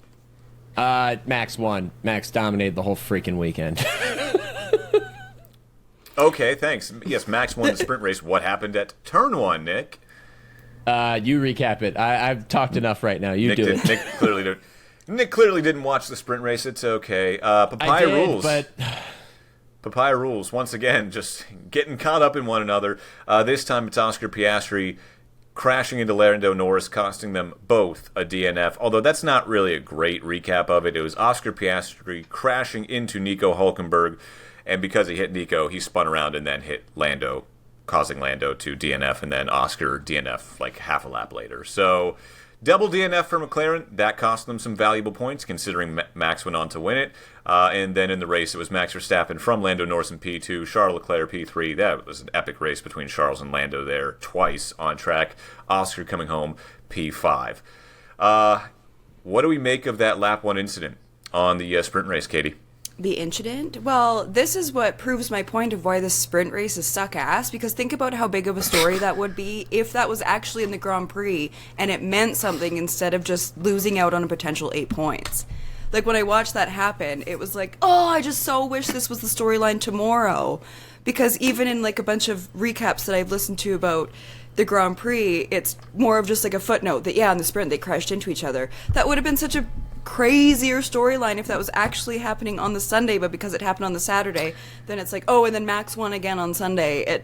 Max won. Max dominated the whole freaking weekend. Okay, thanks. Yes, Max won the sprint race. What happened at turn 1, Nick? You recap it. I've talked enough right now. You do it. Nick clearly didn't watch the sprint race. It's okay. Papaya rules. But... Papaya rules, once again, just getting caught up in one another. This time it's Oscar Piastri crashing into Lando Norris, costing them both a DNF. Although that's not really a great recap of it. It was Oscar Piastri crashing into Nico Hülkenberg, and because he hit Nico, he spun around and then hit Lando, causing Lando to DNF, and then Oscar DNF like half a lap later. So... double DNF for McLaren. That cost them some valuable points, considering Max went on to win it. And then in the race, it was Max Verstappen from Lando Norris in P2, Charles Leclerc P3. That was an epic race between Charles and Lando there, twice on track. Oscar coming home P5. What do we make of that lap 1 incident on the sprint race, Katie? The incident? Well, this is what proves my point of why the sprint races suck ass, because think about how big of a story that would be if that was actually in the Grand Prix and it meant something instead of just losing out on a potential 8 points. Like, when I watched that happen, it was like, oh, I just so wish this was the storyline tomorrow. Because even in, like, a bunch of recaps that I've listened to about the Grand Prix, it's more of just, like, a footnote that, yeah, in the sprint they crashed into each other. That would have been such a crazier storyline if that was actually happening on the Sunday, but because it happened on the Saturday, then it's like, oh, and then Max won again on Sunday.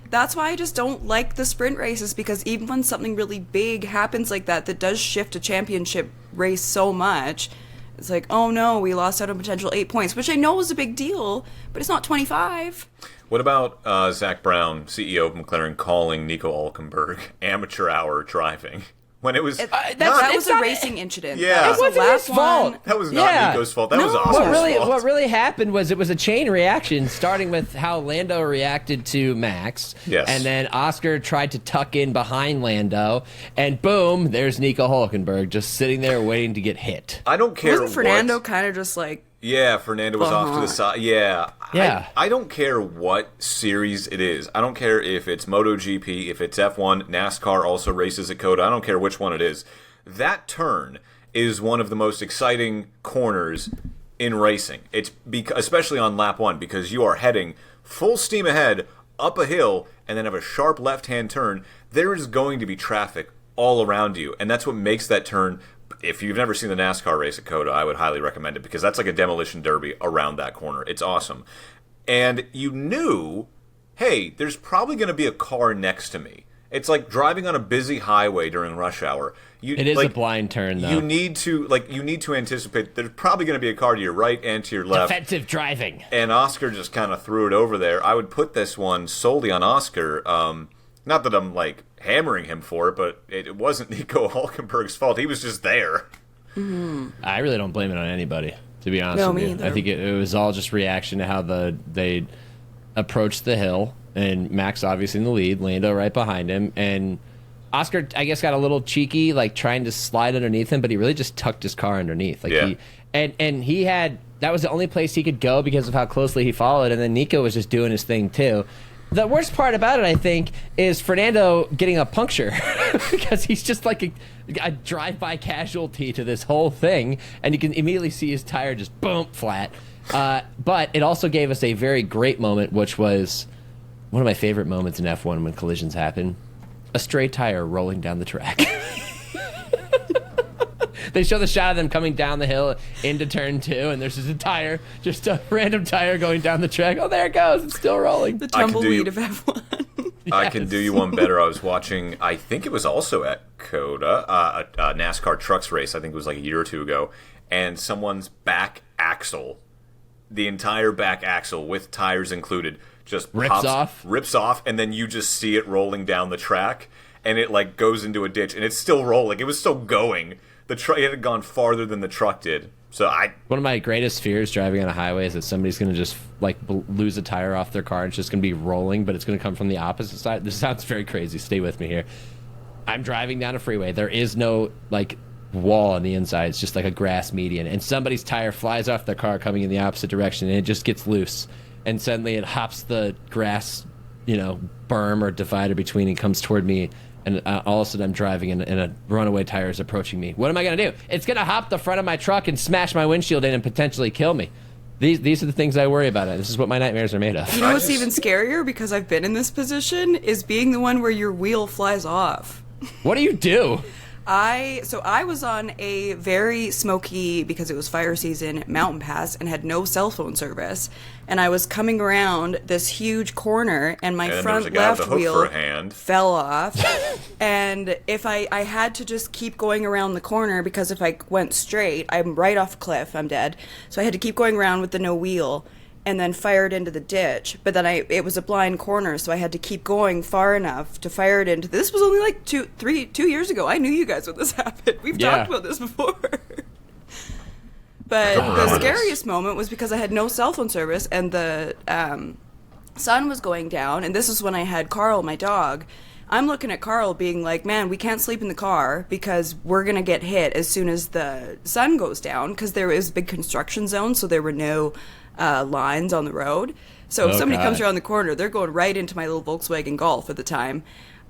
That's why I just don't like the sprint races, because even when something really big happens like that does shift a championship race so much, it's like, oh no, we lost out on potential 8 points, which I know was a big deal, but it's not 25. What about Zach Brown, CEO of McLaren, calling Nico Hülkenberg amateur hour driving? When it was that was a racing incident. Yeah, it wasn't his fault. That was not Nico's fault. That was Oscar's fault. What really happened was it was a chain reaction, starting with how Lando reacted to Max. Yes. And then Oscar tried to tuck in behind Lando, and boom, there's Nico Hülkenberg just sitting there waiting to get hit. I don't care. Wasn't Fernando kind of just like? Yeah, Fernando was off to the side. Yeah. Yeah. I don't care what series it is. I don't care if it's MotoGP, if it's F1, NASCAR also races at COTA. I don't care which one it is. That turn is one of the most exciting corners in racing. It's especially on lap 1, because you are heading full steam ahead up a hill and then have a sharp left-hand turn. There is going to be traffic all around you, and that's what makes that turn. If you've never seen the NASCAR race at COTA, I would highly recommend it, because that's like a demolition derby around that corner. It's awesome. And you knew, hey, there's probably going to be a car next to me. It's like driving on a busy highway during rush hour. It is a blind turn, though. You need to anticipate there's probably going to be a car to your right and to your left. Defensive driving. And Oscar just kind of threw it over there. I would put this one solely on Oscar. Not that I'm like hammering him for it, but it wasn't Nico Hülkenberg's fault. He was just there. Mm-hmm. I really don't blame it on anybody, to be honest with you. Either. I think it was all just reaction to how they approached the hill, and Max obviously in the lead, Lando right behind him, and Oscar, I guess, got a little cheeky, like trying to slide underneath him, but he really just tucked his car underneath. Like he had that was the only place he could go because of how closely he followed, and then Nico was just doing his thing too. The worst part about it, I think, is Fernando getting a puncture because he's just like a drive-by casualty to this whole thing, and you can immediately see his tire just boom flat. But it also gave us a very great moment, which was one of my favorite moments in F1 when collisions happen: a stray tire rolling down the track. They show the shot of them coming down the hill into turn 2, and there's just a tire, just a random tire going down the track. Oh, there it goes. It's still rolling. The tumbleweed of F1. Yes. I can do you one better. I was watching, I think it was also at COTA, a NASCAR trucks race. I think it was like a year or two ago. And someone's back axle, the entire back axle with tires included, just rips off, and then you just see it rolling down the track, and it like goes into a ditch, and it's still rolling. It was still going. It had gone farther than the truck did. One of my greatest fears driving on a highway is that somebody's going to just like lose a tire off their car. It's just going to be rolling, but it's going to come from the opposite side. This sounds very crazy. Stay with me here. I'm driving down a freeway. There is no like wall on the inside. It's just like a grass median, and somebody's tire flies off their car coming in the opposite direction, and it just gets loose, and suddenly it hops the grass, berm or divider between, and comes toward me. And all of a sudden I'm driving and a runaway tire is approaching me. What am I going to do? It's going to hop the front of my truck and smash my windshield in and potentially kill me. These are the things I worry about. This is what my nightmares are made of. You know what's even scarier, because I've been in this position, is being the one where your wheel flies off. What do you do? I was on a very smoky, because it was fire season, mountain pass and had no cell phone service. And I was coming around this huge corner, and my front left wheel fell off. And if I had to just keep going around the corner, because if I went straight, I'm right off a cliff, I'm dead. So I had to keep going around with the no wheel, and then fired into the ditch. But then it was a blind corner, so I had to keep going far enough to fire it into. This was only like 2 years ago. I knew you guys when this happened. We've talked about this before. But the scariest moment was because I had no cell phone service, and the sun was going down, and this is when I had Carl, my dog. I'm looking at Carl being like, man, we can't sleep in the car because we're going to get hit as soon as the sun goes down, because there is a big construction zone, so there were no lines on the road. So if somebody comes around the corner, they're going right into my little Volkswagen Golf at the time.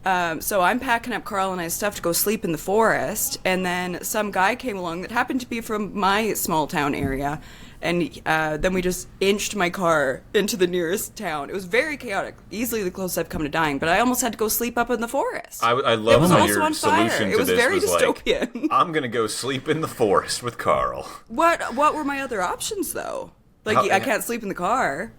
So I'm packing up Carl and I's stuff to go sleep in the forest, and then some guy came along that happened to be from my small town area, and then we just inched my car into the nearest town. It was very chaotic, easily the closest I've come to dying, but I almost had to go sleep up in the forest. I love how your on fire. solution It to was this very was dystopian. like, I'm going to go sleep in the forest with Carl. What were my other options, though? Like, How- I can't sleep in the car.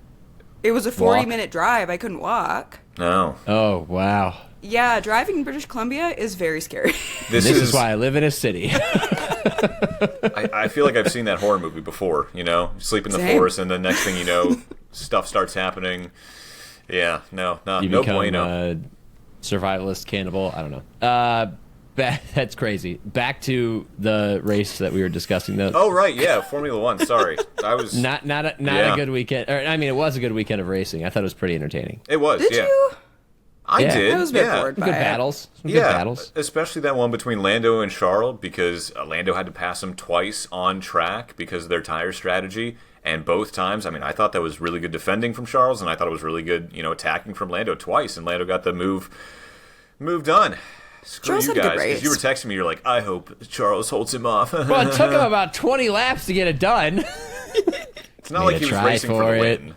It was a Walk. 40-minute drive. I couldn't walk. No. Oh, wow. Yeah, driving in British Columbia is very scary. This is why I live in a city. I feel like I've seen that horror movie before, you know? You sleep in the Same. forest, and the next thing you know, stuff starts happening. Yeah, no You no become bueno. survivalist cannibal. I don't know. That's crazy. Back to the race that we were discussing, though. Oh, right, yeah, Formula One, sorry. I was... Not a Yeah. good weekend. Or, I mean, it was a good weekend of racing. I thought it was pretty entertaining. It was, Did yeah. you? I Yeah. did, I was a bit yeah. bored Some by good it. battles. Some Yeah, good battles. especially that one between Lando and Charles, because Lando had to pass him twice on track because of their tire strategy, and both times, I mean, I thought that was really good defending from Charles, and I thought it was really good, you know, attacking from Lando twice, and Lando got the move done. Screw Charles you had a good guys, because race. you were texting me, you're like, I hope Charles holds him off. Well, it took him about 20 laps to get it done. It's not Made like a he was try racing for for the it. win.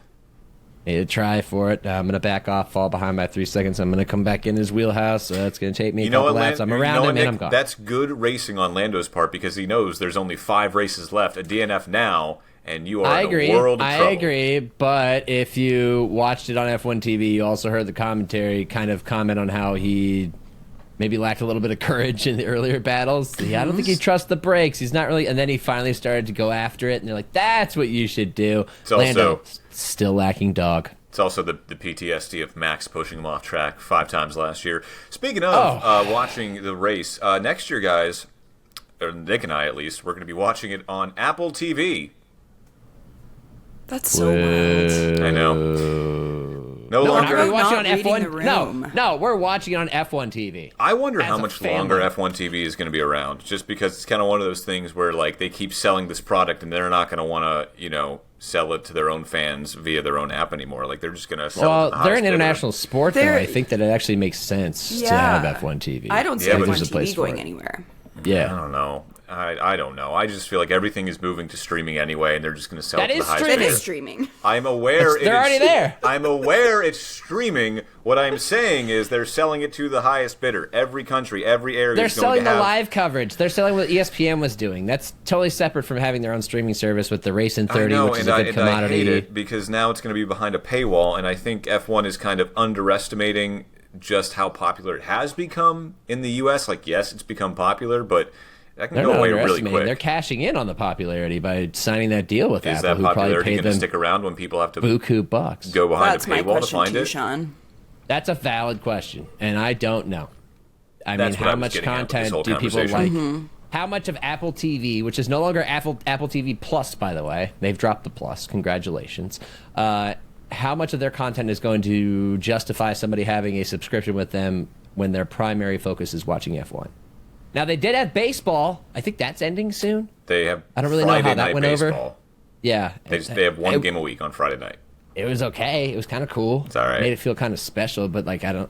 Need to try for it. I'm going to back off, fall behind by 3 seconds. I'm going to come back in his wheelhouse. So that's going to take me a You know couple what, laps. I'm you around know what, him, Nick? and I'm gone. That's good racing on Lando's part because he knows there's only 5 races left, a DNF now, and you are in a world of trouble. I agree, but if you watched it on F1 TV, you also heard the commentary kind of comment on how he maybe lacked a little bit of courage in the earlier battles. Yeah, I don't think he trusts the brakes. He's not really, and then he finally started to go after it, and they're like, "That's what you should do." It's also- Lando still lacking dog. It's also the PTSD of Max pushing him off track 5 times last year. Speaking of watching the race, next year, guys, or Nick and I at least, we're going to be watching it on Apple TV. That's so wild. I know. No We're not longer. really watching it Not on reading F1. the room. No, we're watching it on F1 TV. I wonder As how a much family. longer F1 TV is going to be around, just because it's kind of one of those things where like they keep selling this product and they're not going to want to, you know, sell it to their own fans via their own app anymore. Like they're just going to sell it to Well, the they're highest an bidder. international sport, though. They're- I think that it actually makes sense to Yeah. have F1 TV. I don't see Yeah, but F1 there's a place TV for going it. anywhere. I Yeah. don't know. I don't know. I just feel like everything is moving to streaming anyway, and they're just going to sell That it to is the highest It streaming. bidder. is streaming. I'm aware They're already there. I'm aware it's streaming. What I'm saying is they're selling it to the highest bidder. Every country, every area They're is going selling to the have. live coverage. They're selling what ESPN was doing. That's totally separate from having their own streaming service with the Race in 30, I know, which is and a good I commodity. hate it because now it's going to be behind a paywall, and I think F1 is kind of underestimating just how popular it has become in the U.S. Like, yes, it's become popular, but that can They're go not away really underestimating. quick. They're cashing in on the popularity by signing that deal with Is Apple, that who probably popularity paid going to them stick around when people have to buku bucks. go behind That's a my paywall to question find too, it? Sean. That's a valid question, and I don't know. I mean, That's what I how was much getting at with this content whole do people like? conversation. How much of Apple TV, which is no longer Apple TV Plus, by the way, they've dropped the Plus. Congratulations. How much of their content is going to justify somebody having a subscription with them when their primary focus is watching F1? Now, they did have baseball. I think that's ending soon. They have I don't really know Friday how that night went over. baseball. Yeah. They have one game a week on Friday night. It was okay. It was kind of cool. It's all right. Made it feel kind of special, but like I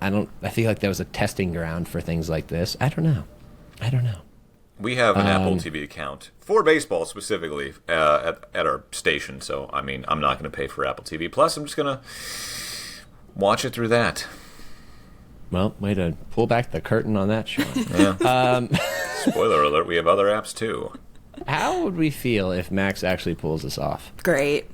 feel like there was a testing ground for things like this. I don't know. We have an Apple TV account for baseball specifically at our station. So, I mean, I'm not going to pay for Apple TV. Plus, I'm just going to watch it through that. Well, way to pull back the curtain on that, Sean. Yeah. Spoiler alert, we have other apps too. How would we feel if Max actually pulls this off? Great.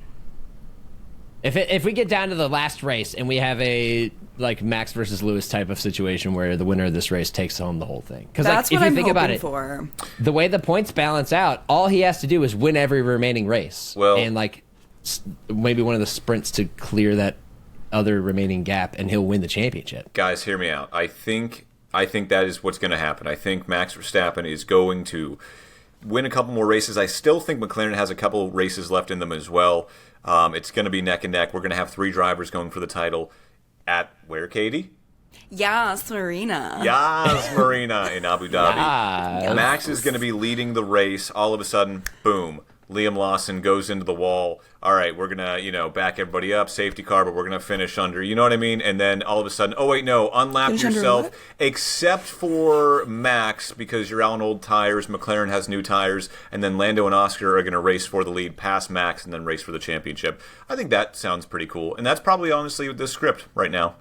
If we get down to the last race and we have a like Max versus Lewis type of situation where the winner of this race takes home the whole thing, because like, That's if what you I'm think hoping about it, for. the way the points balance out, all he has to do is win every remaining race, Well- and like maybe one of the sprints to clear that other remaining gap, and he'll win the championship. Guys, hear me out. I think that is what's going to happen. I think Max Verstappen is going to win a couple more races. I still think McLaren has a couple races left in them as well. It's going to be neck and neck. We're going to have 3 drivers going for the title at where, Katie? Yes, Marina. Yas Marina in Abu Dhabi. Yes. Max is going to be leading the race. All of a sudden, boom, Liam Lawson goes into the wall. All right, we're going to, back everybody up, safety car, but we're going to finish under. You know what I mean? And then all of a sudden, oh, wait, no, unlap Finish yourself, except for Max, because you're out on old tires. McLaren has new tires. And then Lando and Oscar are going to race for the lead, pass Max, and then race for the championship. I think that sounds pretty cool. And that's probably, honestly, the script right now.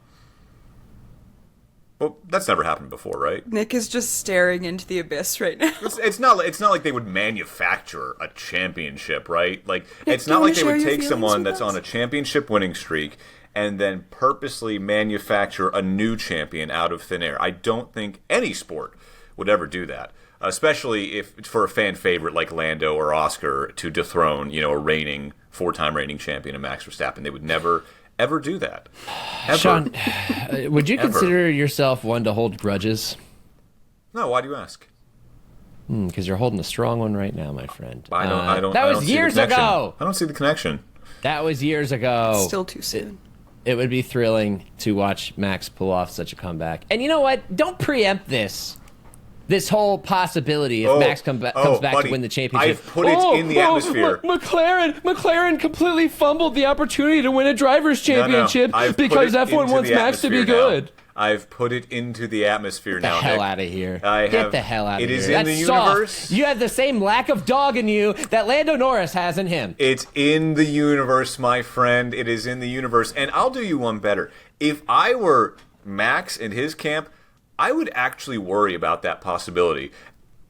Well, that's never happened before, right? Nick is just staring into the abyss right now. It's not like they would manufacture a championship, right? Like, Nick, it's not like they would take feelings someone with that's us? on a championship winning streak and then purposely manufacture a new champion out of thin air. I don't think any sport would ever do that, especially if for a fan favorite like Lando or Oscar to dethrone, a four-time reigning champion of Max Verstappen. They would never ever do that. Ever. Sean, would you Ever. consider yourself one to hold grudges? No, why do you ask? Because you're holding a strong one right now, my friend. I don't. That I was don't see the years connection. ago. I don't see the connection. That was years ago. Still too soon. It would be thrilling to watch Max pull off such a comeback. And you know what? Don't preempt this whole possibility if Max comes back buddy, to win the championship. I've put it in the atmosphere. McLaren completely fumbled the opportunity to win a driver's championship because F1 wants Max to be good. I've put it into the atmosphere now. Get the hell Nick. out of here. Get the hell out of here. It is in That's the soft. universe. You have the same lack of dog in you that Lando Norris has in him. It's in the universe, my friend. It is in the universe. And I'll do you one better. If I were Max in his camp, I would actually worry about that possibility.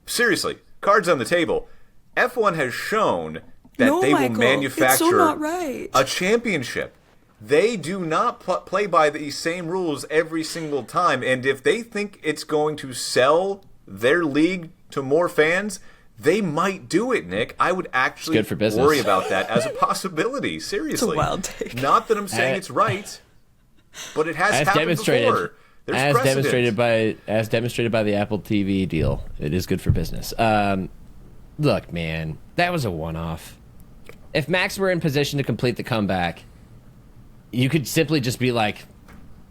Seriously, cards on the table. F1 has shown that they Michael, will manufacture it's so not right. a championship. They do not play by these same rules every single time. And if they think it's going to sell their league to more fans, they might do it, Nick. I would actually Good for business. worry about that as a possibility. Seriously. It's a wild take. Not that I'm saying it's right, but it has As happened demonstrated. before. There's As precedent. demonstrated by the Apple TV deal, it is good for business. Look, man, that was a one-off. If Max were in position to complete the comeback, you could simply just be like,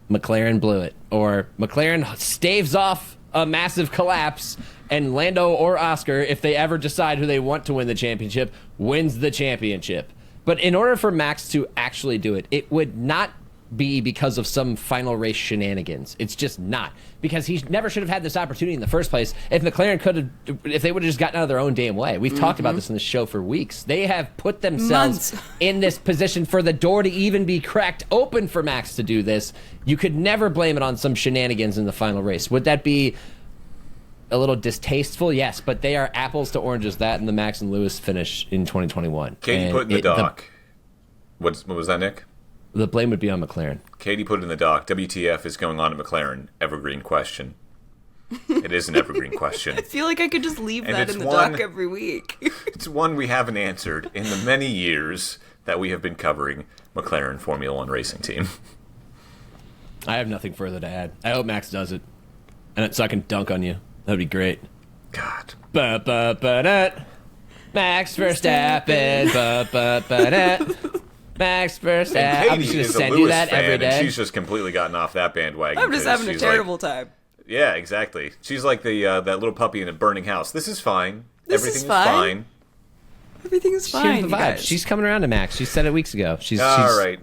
McLaren blew it, or McLaren staves off a massive collapse, and Lando or Oscar, if they ever decide who they want to win the championship, wins the championship. But in order for Max to actually do it, it would not be because of some final race shenanigans. It's just not, because he never should have had this opportunity in the first place. If McLaren if they would have just gotten out of their own damn way. We've talked about this in the show for weeks. They have put themselves in this position for the door to even be cracked open for Max to do this. You could never blame it on some shenanigans in the final race. Would that be a little distasteful? Yes, but they are apples to oranges, that and the Max and Lewis finish in 2021. Katie put in the dock. What was that, Nick? The blame would be on McLaren. Katie put it in the dock. WTF is going on at McLaren? Evergreen question. It is an evergreen question. I feel like I could just leave And that it's in the one- dock every week. It's one we haven't answered in the many years that we have been covering McLaren Formula One racing team. I have nothing further to add. I hope Max does it. And so I can dunk on you. That'd be great. God. Ba-ba-ba-da. Max Verstappen. Ba-ba-ba-da. Max Verstappen. And I'm just Katie going to is a send Lewis you that fan, every and day. she's just completely gotten off that bandwagon. I'm just 'cause having a she's terrible like, time. Yeah, exactly. She's like the that little puppy in a burning house. This is fine. This Everything is fine. fine. Everything is Here's fine, the you vibe. guys. She's coming around to Max. She said it weeks ago. All right.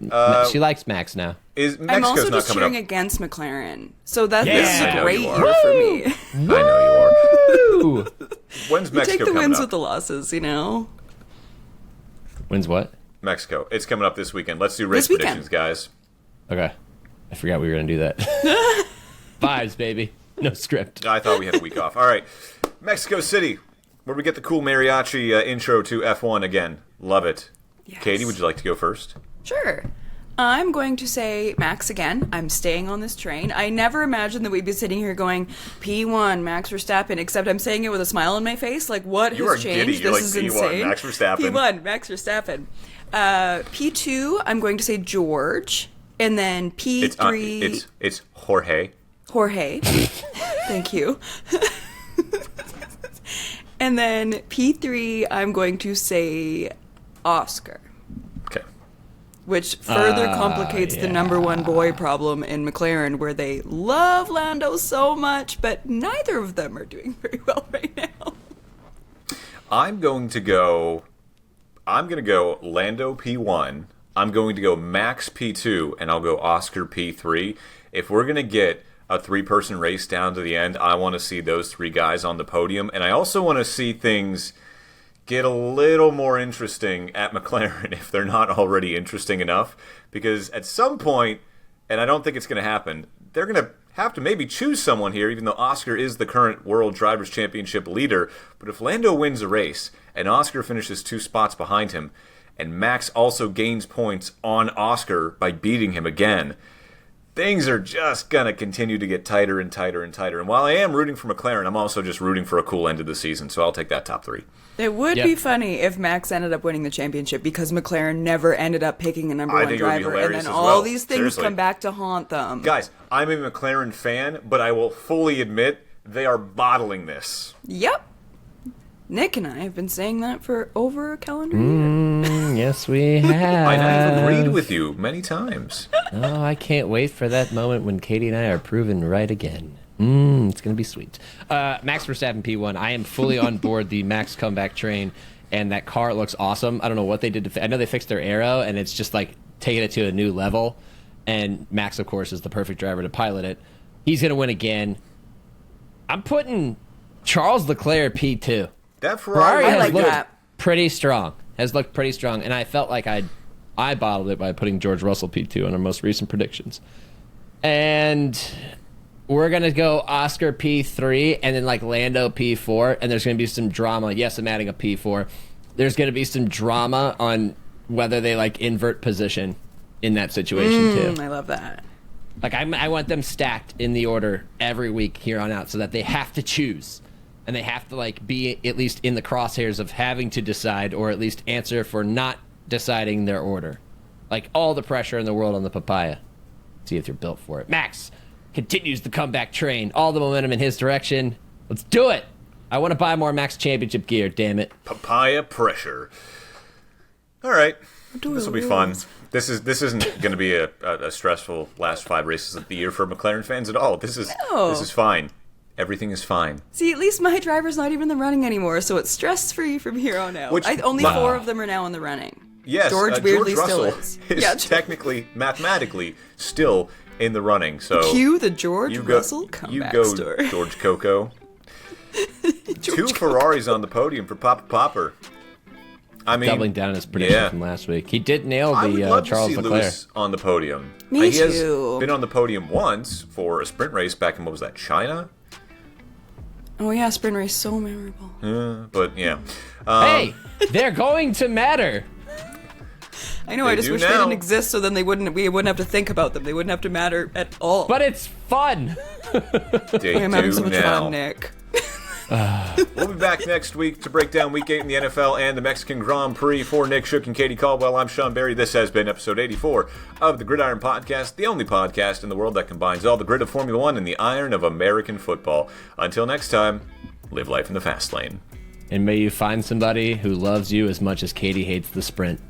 She likes Max now. Is I'm Mexico's also not just coming cheering up? against McLaren. So this Yeah, I is know a great you year are. for me. I know you are. Ooh. When's You Mexico take the coming wins up? with the losses, you know? Wins what? Mexico. It's coming up this weekend. Let's do race This weekend. predictions, guys. Okay. I forgot we were going to do that. Vibes, baby. No script. I thought we had a week off. All right. Mexico City, where we get the cool mariachi intro to F1 again. Love it. Yes. Katie, would you like to go first? Sure. I'm going to say Max again. I'm staying on this train. I never imagined that we'd be sitting here going P1 Max Verstappen, except I'm saying it with a smile on my face. Like, what You has are changed? giddy. You're This like is P1 insane. Max Verstappen. P1 Max Verstappen. P2, I'm going to say George, and then P3 It's Jorge. Jorge. Thank you. And then P3, I'm going to say Oscar, Okay. which further complicates the number one boy problem in McLaren, where they love Lando so much, but neither of them are doing very well right now. I'm going to go I'm going to go Lando P1. I'm going to go Max P2, and I'll go Oscar P3. If we're going to get a 3-person race down to the end, I want to see those 3 guys on the podium. And I also want to see things get a little more interesting at McLaren if they're not already interesting enough. Because at some point, and I don't think it's going to happen, they're going to have to maybe choose someone here, even though Oscar is the current World Drivers' Championship leader. But if Lando wins a race and Oscar finishes 2 spots behind him, and Max also gains points on Oscar by beating him again, things are just going to continue to get tighter and tighter and tighter. And while I am rooting for McLaren, I'm also just rooting for a cool end of the season. So I'll take that top 3. It would be funny if Max ended up winning the championship because McLaren never ended up picking a number 1 driver, and then all these things come back to haunt them. Guys, I'm a McLaren fan, but I will fully admit they are bottling this. Yep. Nick and I have been saying that for over a calendar year. Yes, we have. I've agreed with you many times. Oh, I can't wait for that moment when Katie and I are proven right again. It's going to be sweet. Max Verstappen P1. I am fully on board the Max comeback train, and that car looks awesome. I don't know what they did. I know they fixed their aero, and it's just like taking it to a new level. And Max, of course, is the perfect driver to pilot it. He's going to win again. I'm putting Charles Leclerc P2. That Ferrari has like looked that. pretty strong. And I felt like I bottled it by putting George Russell P2 on our most recent predictions. And we're going to go Oscar P3 and then like Lando P4, and there's going to be some drama. Yes, I'm adding a P4. There's going to be some drama on whether they like invert position in that situation too. I love that. Like I want them stacked in the order every week here on out so that they have to choose. And they have to like be at least in the crosshairs of having to decide, or at least answer for not deciding their order. Like all the pressure in the world on the papaya. See if you're built for it. Max continues the comeback train. All the momentum in his direction. Let's do it. I want to buy more Max Championship gear, damn it. Papaya pressure. All right. This will be fun. This isn't going to be a stressful last 5 races of the year for McLaren fans at all. This is fine. Everything is fine. See, at least my driver's not even in the running anymore, so it's stress-free from here on out. Only 4 of them are now in the running. Yes, George weirdly Russell still is. Technically, mathematically, still in the running. So cue the George Russell comeback story. George Coco. 2 Ferraris on the podium for Papa Popper. I mean, doubling down on his prediction from last week. He did nail the Charles Leclerc Lewis on the podium. Me he too. has been on the podium once for a sprint race back in, what was that, China? Oh yeah, sprint race, so memorable. But yeah. Hey, they're going to matter. I know, I just wish they didn't exist so then we wouldn't have to think about them. They wouldn't have to matter at all. But it's fun. I'm having so much fun, Nick. We'll be back next week to break down Week 8 in the NFL and the Mexican Grand Prix. For Nick Shook and Katie Caldwell, I'm Sean Barie. This has been episode 84 of the Gridiron Podcast, the only podcast in the world that combines all the grit of Formula One and the iron of American football. Until next time, live life in the fast lane. And may you find somebody who loves you as much as Katie hates the sprint.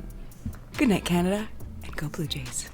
Good night, Canada, and go Blue Jays.